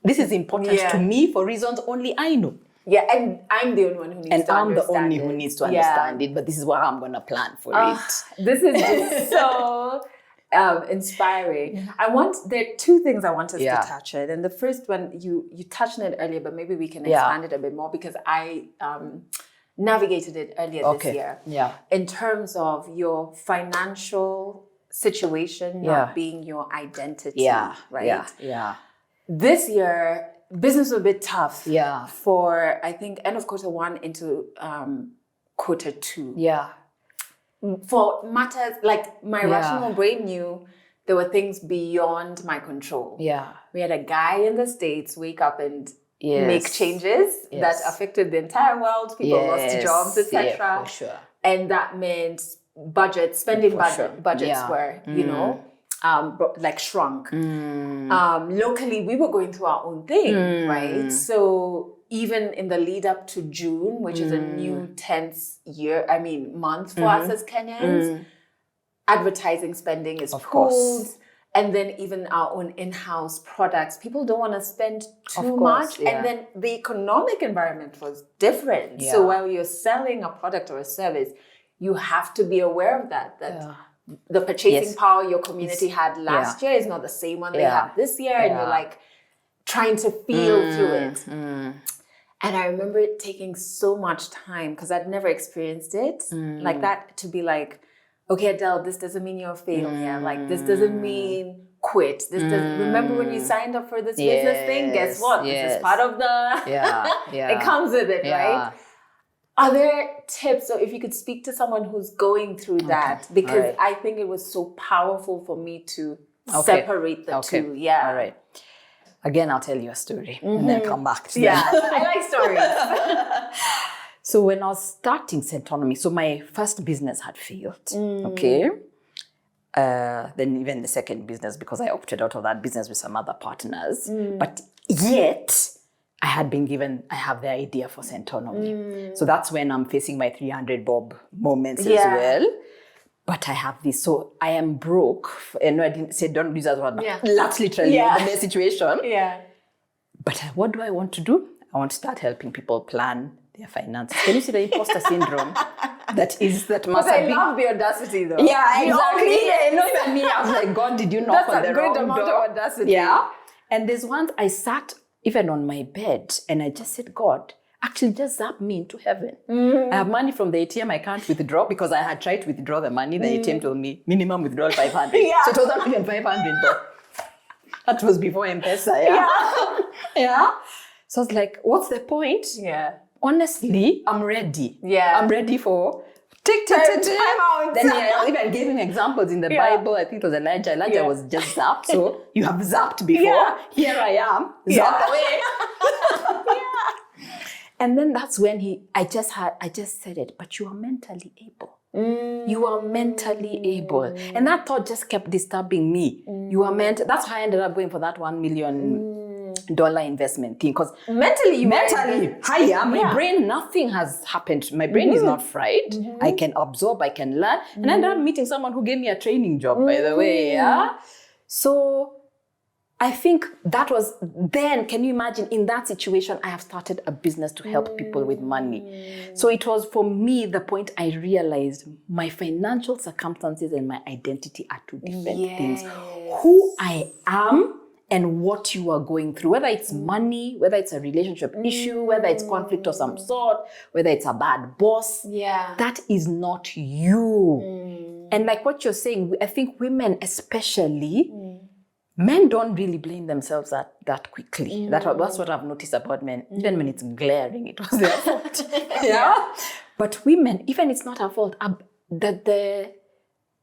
This is important to me for reasons only I know. Yeah, and I'm the only one who needs to understand it. And I'm the only who needs to understand it, but this is what I'm going to plan for it. This is just so inspiring. There are two things I want us to touch on. And the first one, you touched on it earlier, but maybe we can expand it a bit more because I navigated it earlier this year. Yeah. In terms of your financial situation not being your identity. Right? Yeah. This year, business was a bit tough for, I think, end of quarter one into quarter two. Yeah. For matters, like my rational brain knew there were things beyond my control. Yeah. We had a guy in the States wake up and make changes that affected the entire world. People lost jobs, etc. Yeah, for sure. And that meant budgets were, you know, like shrunk. Locally, we were going through our own thing, right? So even in the lead up to June, which is a new tense month for us as Kenyans, advertising spending is pulled. And then even our own in-house products, people don't want to spend too much. Yeah. And then the economic environment was different. Yeah. So while you're selling a product or a service, you have to be aware of that the purchasing power your community had last year is not the same one they have this year. And you're like trying to feel through it. And I remember it taking so much time because I'd never experienced it like that, to be like, okay, Adelle, this doesn't mean you're a failure. Like, this doesn't mean quit. This doesn't. Remember when you signed up for this business thing? Guess what? This is part of the. It comes with it, right? Are there tips, or if you could speak to someone who's going through that? Because I think it was so powerful for me to separate the two. Yeah. All right. Again, I'll tell you a story and then come back to that. I like stories. So when I was starting Centonomy, so my first business had failed, okay? Then even the second business, because I opted out of that business with some other partners. But yet, I have the idea for Centonomy. So that's when I'm facing my 300 bob moments as well. But I have this, so I am broke. And I didn't say don't use that word, but that's literally the situation. But what do I want to do? I want to start helping people plan their finances. Can you see the imposter syndrome? That must have been. I love the audacity though. Yeah, exactly. Even me, I was like, God, did you knock on the wrong door? That's a good amount of audacity. Yeah. And there's once I sat even on my bed and I just said, God, actually just zap me into heaven. I have money from the ATM I can't withdraw because I had tried to withdraw the money. The ATM told me minimum withdrawal 500. So it was not even 500 though. That was before M-Pesa. Yeah. So I was like, what's the point? Yeah. Honestly, I'm ready. Yeah. I'm ready for time out. Then I even gave him examples in the Bible. I think it was Elijah. Elijah was just zapped. So you have zapped before. Yeah. Here I am. Zapped away. And then that's when I just said it, but you are mentally able. You are mentally able. And that thought just kept disturbing me. You are that's how I ended up going for that $1 million investment thing. Because mentally, my brain, nothing has happened. My brain is not fried. I can absorb, I can learn. And I ended up meeting someone who gave me a training job, by the way. Yeah. So I think that was then, can you imagine, in that situation, I have started a business to help people with money. So it was for me the point I realized my financial circumstances and my identity are two different things. Who I am and what you are going through, whether it's money, whether it's a relationship issue, whether it's conflict of some sort, whether it's a bad boss, that is not you. And like what you're saying, I think women especially, men don't really blame themselves that quickly. That's what I've noticed about men. Even when it's glaring, it was their fault. But women, even it's not our fault. The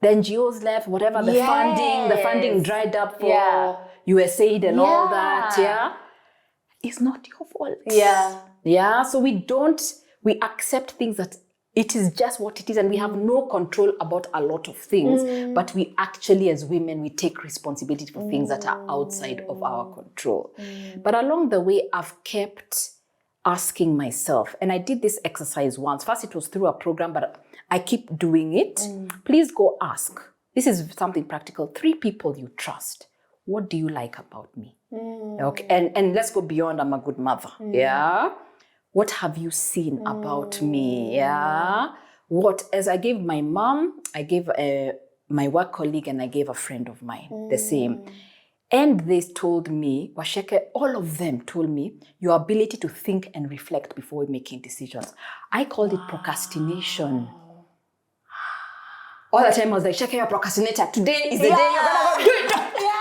NGOs left, whatever, the funding dried up for USAID and all that. It's not your fault. So we accept things that it is just what it is, and we have no control about a lot of things. But we actually, as women, we take responsibility for things that are outside of our control. But along the way, I've kept asking myself, and I did this exercise once. First, it was through a program, but I keep doing it. Please go ask. This is something practical. 3 people you trust. What do you like about me? Okay, and let's go beyond. I'm a good mother. What have you seen about me? As I gave my mom, I gave my work colleague, and I gave a friend of mine the same. And they told me, Waceke, all of them told me, your ability to think and reflect before making decisions. I called it procrastination. All the time I was like, Waceke, you're a procrastinator. Today is the day you're gonna go do it.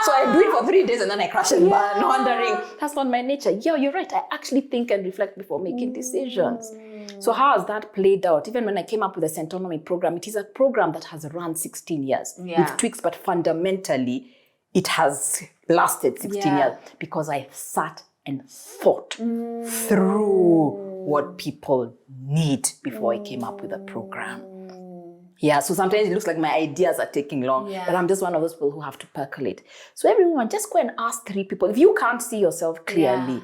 So I do it for 3 days and then I crash and burn, wondering, that's not my nature. Yeah, you're right. I actually think and reflect before making decisions. So how has that played out? Even when I came up with the Centonomy program, it is a program that has run 16 years with tweaks, but fundamentally, it has lasted 16 years because I sat and thought through what people need before I came up with a program. So sometimes it looks like my ideas are taking long, but I'm just one of those people who have to percolate. So everyone, just go and ask 3 people. If you can't see yourself clearly,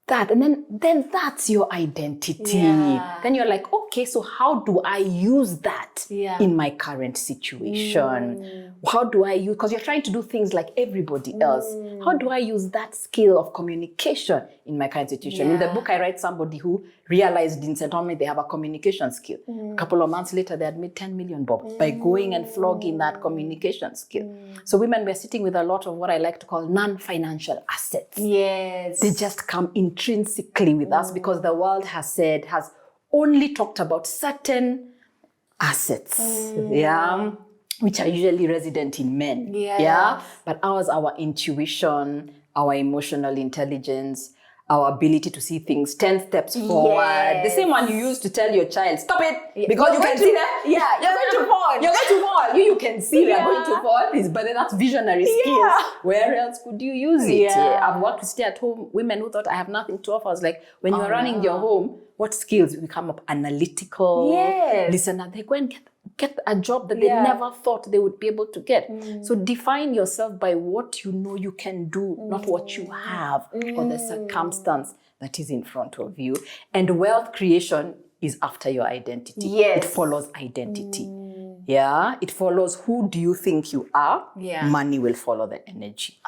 and then that's your identity. Then you're like, okay, so how do I use that in my current situation? How do I use, because you're trying to do things like everybody else. How do I use that skill of communication in my current situation? In the book, I write somebody who realized in Centonomy they have a communication skill. A couple of months later, they had made 10 million bob by going and flogging that communication skill. So women were sitting with a lot of what I like to call non-financial assets. They just come in intrinsically with us because the world has only talked about certain assets, which are usually resident in men. But ours, our intuition, our emotional intelligence, our ability to see things 10 steps forward. The same one you used to tell your child, stop it, because you can see that. You're going to fall. You're going to fall. You can see they're going to fall. But that's visionary skills. Where else could you use it? I've worked with stay-at-home women who thought I have nothing to offer. I was like, when you're running your home, what skills? You come up analytical, listener. They go and get a job that they never thought they would be able to get. So define yourself by what you know you can do, not what you have or the circumstance that is in front of you. And wealth creation is after your identity. It follows identity. It follows who do you think you are. Money will follow the energy.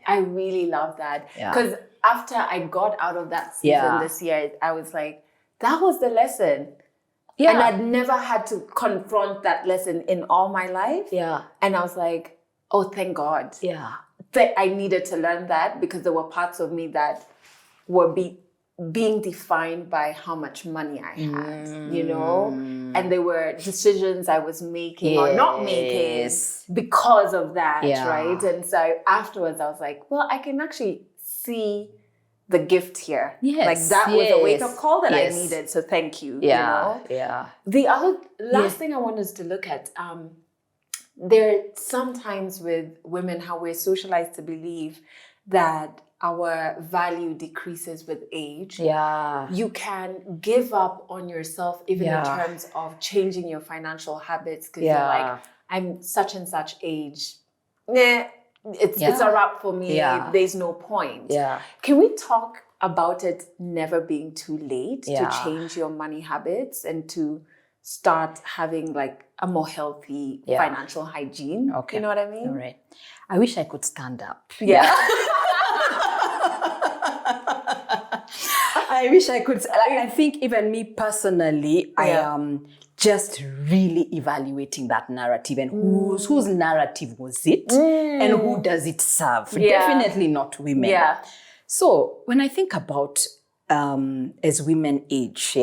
I really love that. Because after I got out of that season this year, I was like, that was the lesson. And I'd never had to confront that lesson in all my life. And I was like, oh, thank God. I needed to learn that because there were parts of me that were being defined by how much money I had, you know? And there were decisions I was making or not making because of that, right? And so afterwards I was like, well, I can actually see the gift here. Like that was a wake-up call that I needed. So thank you. You know? The other last thing I want us to look at, there sometimes with women how we're socialized to believe that our value decreases with age. You can give up on yourself even in terms of changing your financial habits because you're like, I'm such and such age. It's a wrap for me. There's no point. Can we talk about it never being too late to change your money habits and to start having like a more healthy financial hygiene? You know what I mean? All right. I wish I could stand up. I wish I could. I think even me personally, I am just really evaluating that narrative and whose narrative was it and who does it serve? Definitely not women. So when I think about as women age,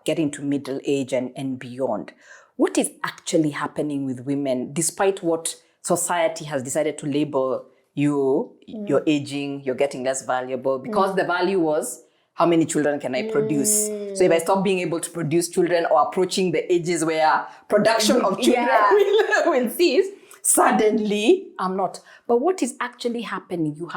getting to middle age and beyond, what is actually happening with women despite what society has decided to label you, you're aging, you're getting less valuable because the value was how many children can I produce? So if I stop being able to produce children or approaching the ages where production of children will cease, suddenly I'm not. But what is actually happening? You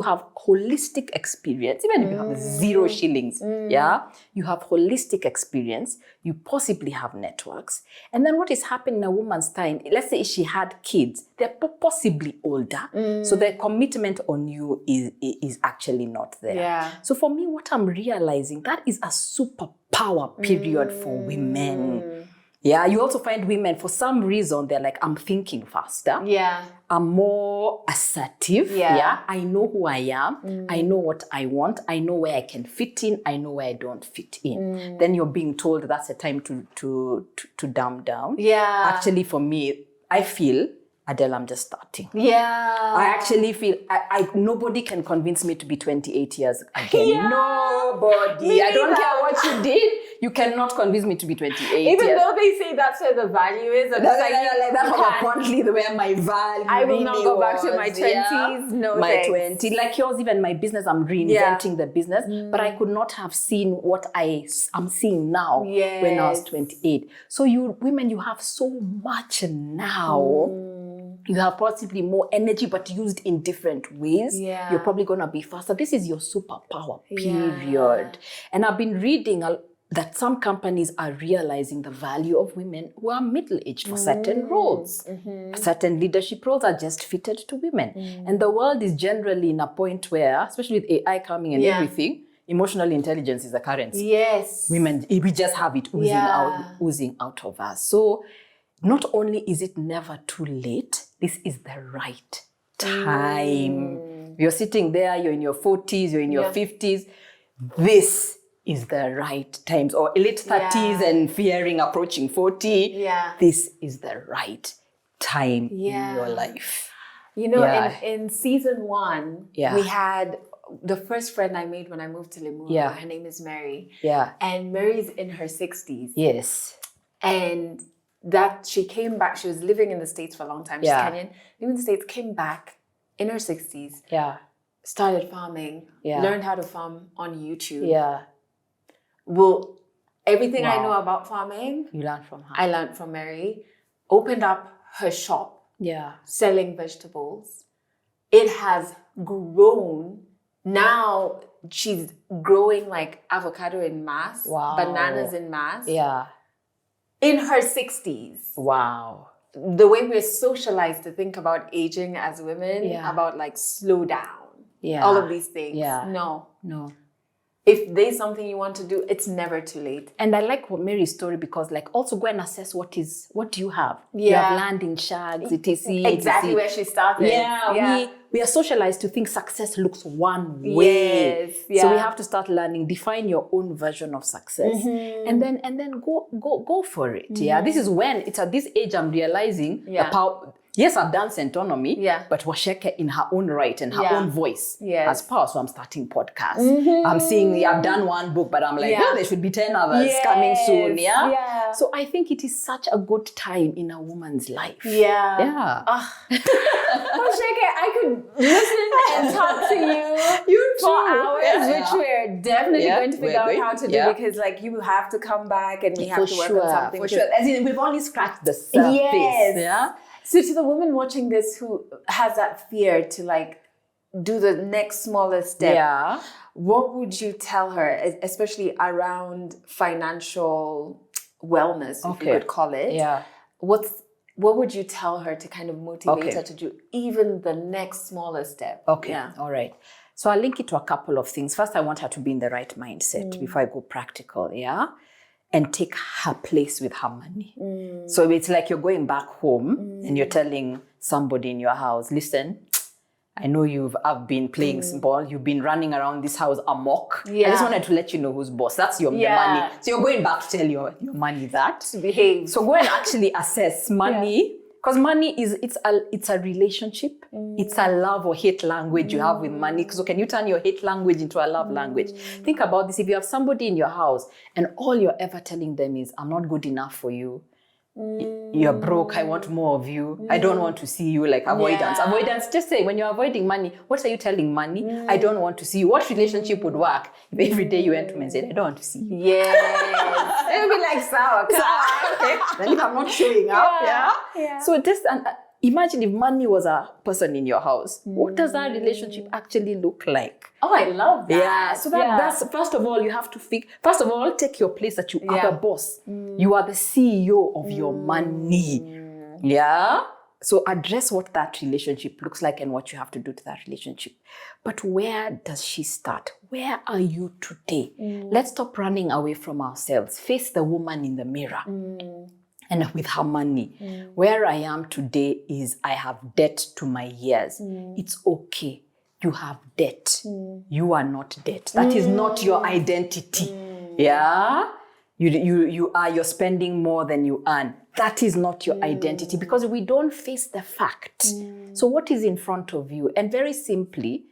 have holistic experience, even if you have 0 shillings, you have holistic experience, you possibly have networks. And then what is happening in a woman's time, let's say she had kids, they're possibly older, so their commitment on you is actually not there. So for me, what I'm realizing, that is a superpower period for women. You also find women, for some reason, they're like, I'm thinking faster. I'm more assertive. I know who I am. I know what I want. I know where I can fit in. I know where I don't fit in. Then you're being told that's a time to dumb down. Actually, for me, I feel, Adele, I'm just starting. I actually feel nobody can convince me to be 28 years again. Nobody. I don't care what you did. You cannot convince me to be 28 Even though they say that's where the value is. That's apparently where my value I will not go back to my 20s. No, my 20s. Like yours, even my business, I'm reinventing the business. But I could not have seen what I'm seeing now when I was 28. So you women, you have so much now. You have possibly more energy, but used in different ways. You're probably going to be faster. This is your superpower, period. And I've been reading that some companies are realizing the value of women who are middle-aged for certain roles. Certain leadership roles are just fitted to women. And the world is generally in a point where, especially with AI coming and everything, emotional intelligence is a currency. Women, we just have it oozing out of us. So not only is it never too late, this is the right time. You're sitting there, you're in your 40s, you're in your 50s. This is the right times, or late 30s and fearing approaching 40. This is the right time in your life. You know, in season 1, we had the first friend I made when I moved to Limuru. Yeah. Her name is Mary. Yeah. And Mary's in her 60s. Yes. And that she came back. She was living in the States for a long time. She's Kenyan. Living in the States, came back in her 60s. Yeah. Started farming. Yeah. Learned how to farm on YouTube. Yeah. Well, everything I know about farming, you learned from her. I learned from Mary. Opened up her shop. Yeah. Selling vegetables. It has grown. Now she's growing like avocado in mass. Wow. Bananas in mass. Yeah. In her 60s. Wow. The way we're socialized to think about aging as women, about like slow down. Yeah. All of these things. Yeah. No. If there's something you want to do, it's never too late. And I like Mary's story because like also go and assess what do you have? Yeah. You have land in shags, etc. Exactly where she started. Yeah. We are socialized to think success looks one way. Yes. Yeah. So we have to start learning, define your own version of success. And then go for it. Yeah. This is when it's at this age I'm realizing the power. Yes, I've done Centonomy, but Waceke in her own right and her own voice has power. So I'm starting podcasts. I'm seeing, I've done one book, but I'm like, there should be 10 others coming soon. Yeah. So I think it is such a good time in a woman's life. Yeah. Waceke, I could listen and talk to you for hours, which we're definitely going to figure out how to do because like you have to come back and we have to work on something. For sure. As in, we've only scratched the surface. Yes. Yeah. So to the woman watching this who has that fear to like do the next smallest step, what would you tell her, especially around financial wellness, if you could call it? Yeah. What would you tell her to kind of motivate her to do even the next smallest step? Okay. Yeah. All right. So I'll link it to a couple of things. First, I want her to be in the right mindset before I go practical. Yeah. And take her place with her money. So it's like you're going back home and you're telling somebody in your house, listen, I know I've been playing ball. You've been running around this house amok. I just wanted to let you know who's boss. That's your money. So you're going back to tell your money that. To behave. So go and actually assess money. Because money it's a relationship. It's a love or hate language you have with money. So can you turn your hate language into a love language? Think about this. If you have somebody in your house and all you're ever telling them is, I'm not good enough for you. You're broke. I want more of you. I don't want to see you, like avoidance. Avoidance, just say, when you're avoiding money, what are you telling money? I don't want to see you. What relationship would work if every day you went to me and said, I don't want to see you? Yes. It would be like sour. Okay. Then if I'm not showing up, So just imagine if money was a person in your house. What does that relationship actually look like? Oh, I love that. Yeah. So that's, first of all, you have to first of all, take your place that you are the boss. You are the CEO of your money. Yeah. So address what that relationship looks like and what you have to do to that relationship. But where does she start? Where are you today? Let's stop running away from ourselves. Face the woman in the mirror. And with her money. Where I am today is I have debt to my years. It's okay. You have debt. You are not debt. That is not your identity. Yeah? You're spending more than you earn. That is not your identity because we don't face the fact. So what is in front of you? And very simply,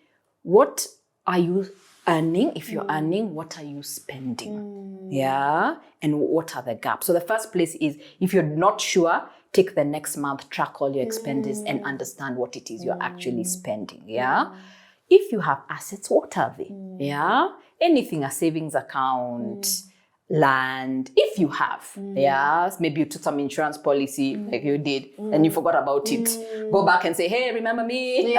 what are you earning? If you're earning, what are you spending? Yeah. And what are the gaps? So the first place is, if you're not sure, take the next month, track all your expenses and understand what it is you're actually spending. Yeah. If you have assets, what are they? Yeah. Anything, a savings account, land, if you have. Yeah. Maybe you took some insurance policy like you did and you forgot about it. Go back and say, hey, remember me?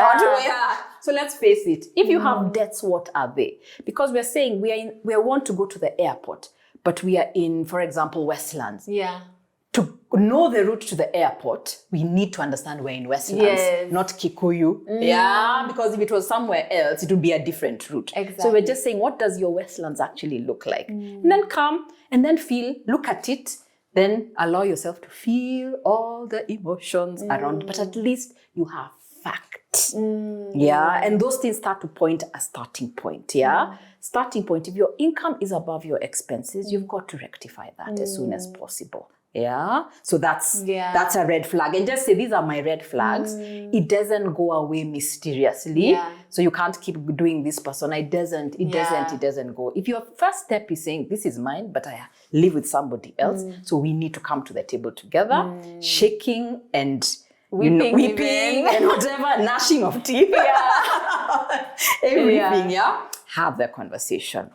So let's face it. If you have debts, what are they? Because we're saying we want to go to the airport, but we are in, for example, Westlands. Yeah. To know the route to the airport, we need to understand we're in Westlands, not Kikuyu. Yeah, because if it was somewhere else, it would be a different route. Exactly. So we're just saying, what does your Westlands actually look like? And then come and then feel, look at it, then allow yourself to feel all the emotions around, but at least you have facts. Yeah, and those things start to point a starting point. Yeah, starting point. If your income is above your expenses, you've got to rectify that as soon as possible. Yeah. So that's a red flag. And just say, these are my red flags. It doesn't go away mysteriously. Yeah. So you can't keep doing this persona. It doesn't go. If your first step is saying, this is mine, but I live with somebody else. So we need to come to the table together, shaking and weeping and whatever, gnashing of teeth. Everything, have the conversation.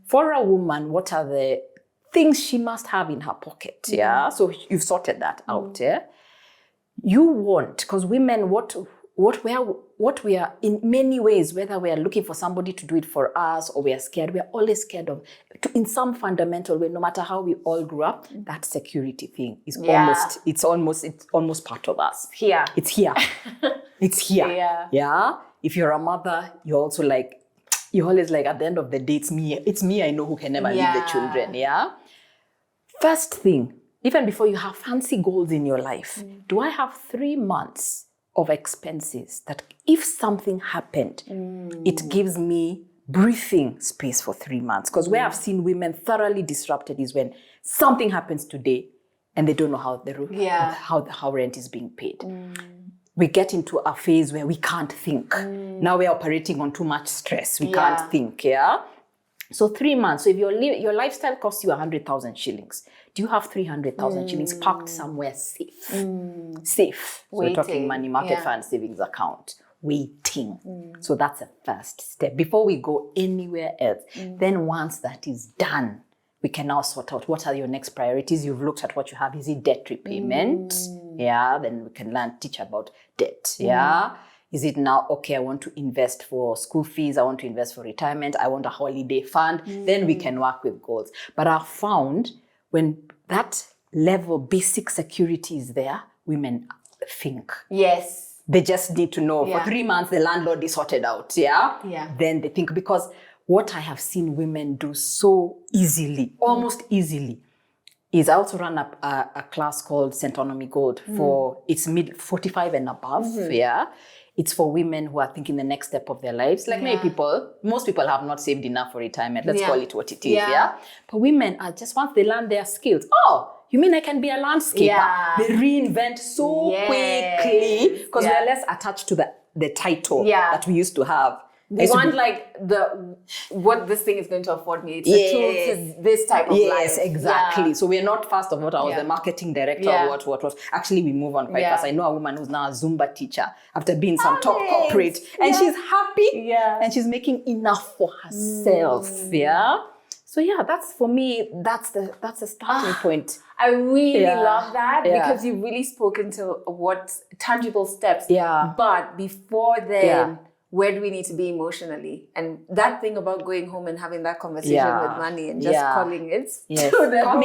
For a woman, what are the things she must have in her pocket? So you've sorted that out. You want, because women, what we are in many ways, whether we are looking for somebody to do it for us or we are scared, we are always scared of, in some fundamental way, no matter how we all grew up, that security thing is almost part of us. It's here. It's here. Yeah. If you're a mother, you're always like, at the end of the day, it's me I know who can never leave the children. First thing, even before you have fancy goals in your life, do I have 3 months of expenses that if something happened, it gives me breathing space for 3 months? Because where I've seen women thoroughly disrupted is when something happens today and they don't know how rent is being paid. We get into a phase where we can't think. Now we're operating on too much stress. We can't think, So 3 months. So if your lifestyle costs you 100,000 shillings, do you have 300,000 shillings parked somewhere safe? Safe. So we're talking money market fund, savings account. Waiting. So that's the first step. Before we go anywhere else, then once that is done, we can now sort out what are your next priorities. You've looked at what you have. Is it debt repayment? Then we can teach about debt. Is it now, okay, I want to invest for school fees, I want to invest for retirement, I want a holiday fund, then we can work with goals. But I've found when that level, basic security is there, women think. Yes. They just need to know for 3 months, the landlord is sorted out, Then they think, because what I have seen women do so easily, almost easily, is I also run a class called Centonomy Gold for, it's mid 45 and above, It's for women who are thinking the next step of their lives. Like most people have not saved enough for retirement. Let's call it what it is, But women are just, once they learn their skills, you mean I can be a landscaper? They reinvent so quickly because we are less attached to the title that we used to have. We want what this thing is going to afford me. It's a tool to this type of life. Yes, exactly. So we're not fast of what I was the marketing director or what. Actually, we move on quite fast. I know a woman who's now a Zumba teacher after being some top corporate. And she's happy. And she's making enough for herself. So that's, for me, that's the starting point. I really love that because you've really spoken to what tangible steps. But before then, where do we need to be emotionally? And that thing about going home and having that conversation with money and just calling it to the come.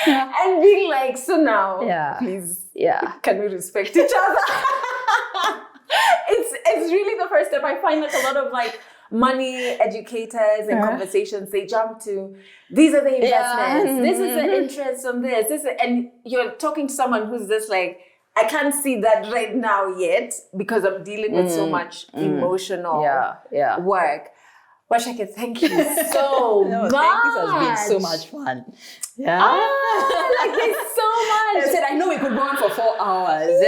And being like, so now, please, can we respect each other? It's really the first step. I find that a lot of money educators and conversations, they jump to, these are the investments, this is the interest on this, and you're talking to someone who's just like, I can't see that right now yet because I'm dealing with so much emotional work. Waceke, thank you so much. Thank you. It has been so much fun. I like this so much. I said, I know we could go on for 4 hours.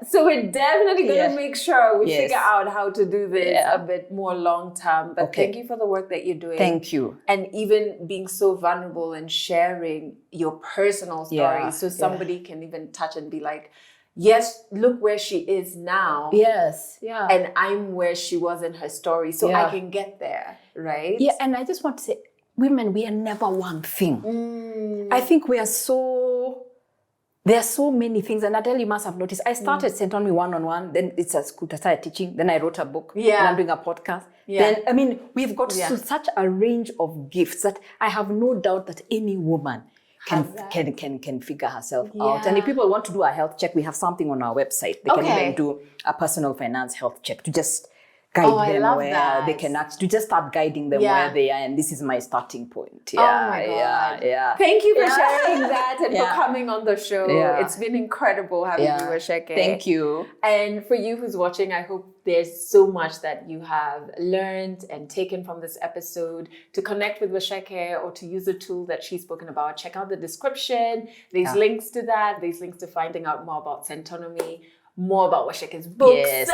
So we're definitely going to make sure we figure out how to do this a bit more long term. But thank you for the work that you're doing. Thank you. And even being so vulnerable and sharing your personal story so somebody can even touch and be like, yes, look where she is now. Yes. And I'm where she was in her story. So I can get there, right? Yeah, and I just want to say, women, we are never one thing. I think there are so many things. And Adelle, you must have noticed, I started Centonomy one-on-one, then it's a school, I started teaching, then I wrote a book, and I'm doing a podcast. Then, we've got such a range of gifts that I have no doubt that any woman can figure herself out. And if people want to do a health check, we have something on our website. They can even do a personal finance health check to just guide them where they can to just start guiding them where they are, and this is my starting point. Oh my God. Thank you for sharing that and for coming on the show. It's been incredible having you, Waceke. Thank you. And for you who's watching, I hope there's so much that you have learned and taken from this episode. To connect with Waceke or to use the tool that she's spoken about, check out the description. There's links to that. There's links to finding out more about Centonomy, more about Waceke's books. Yes.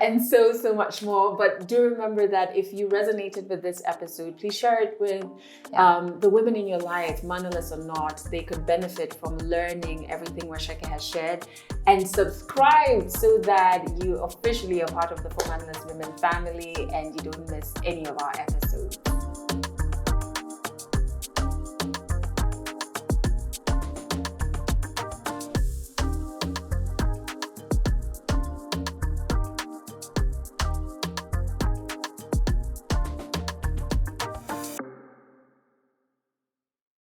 And so much more. But do remember that if you resonated with this episode, please share it with the women in your life, mannerless or not. They could benefit from learning everything Waceke has shared. And subscribe so that you officially are part of the For Mannerless Women family and you don't miss any of our episodes.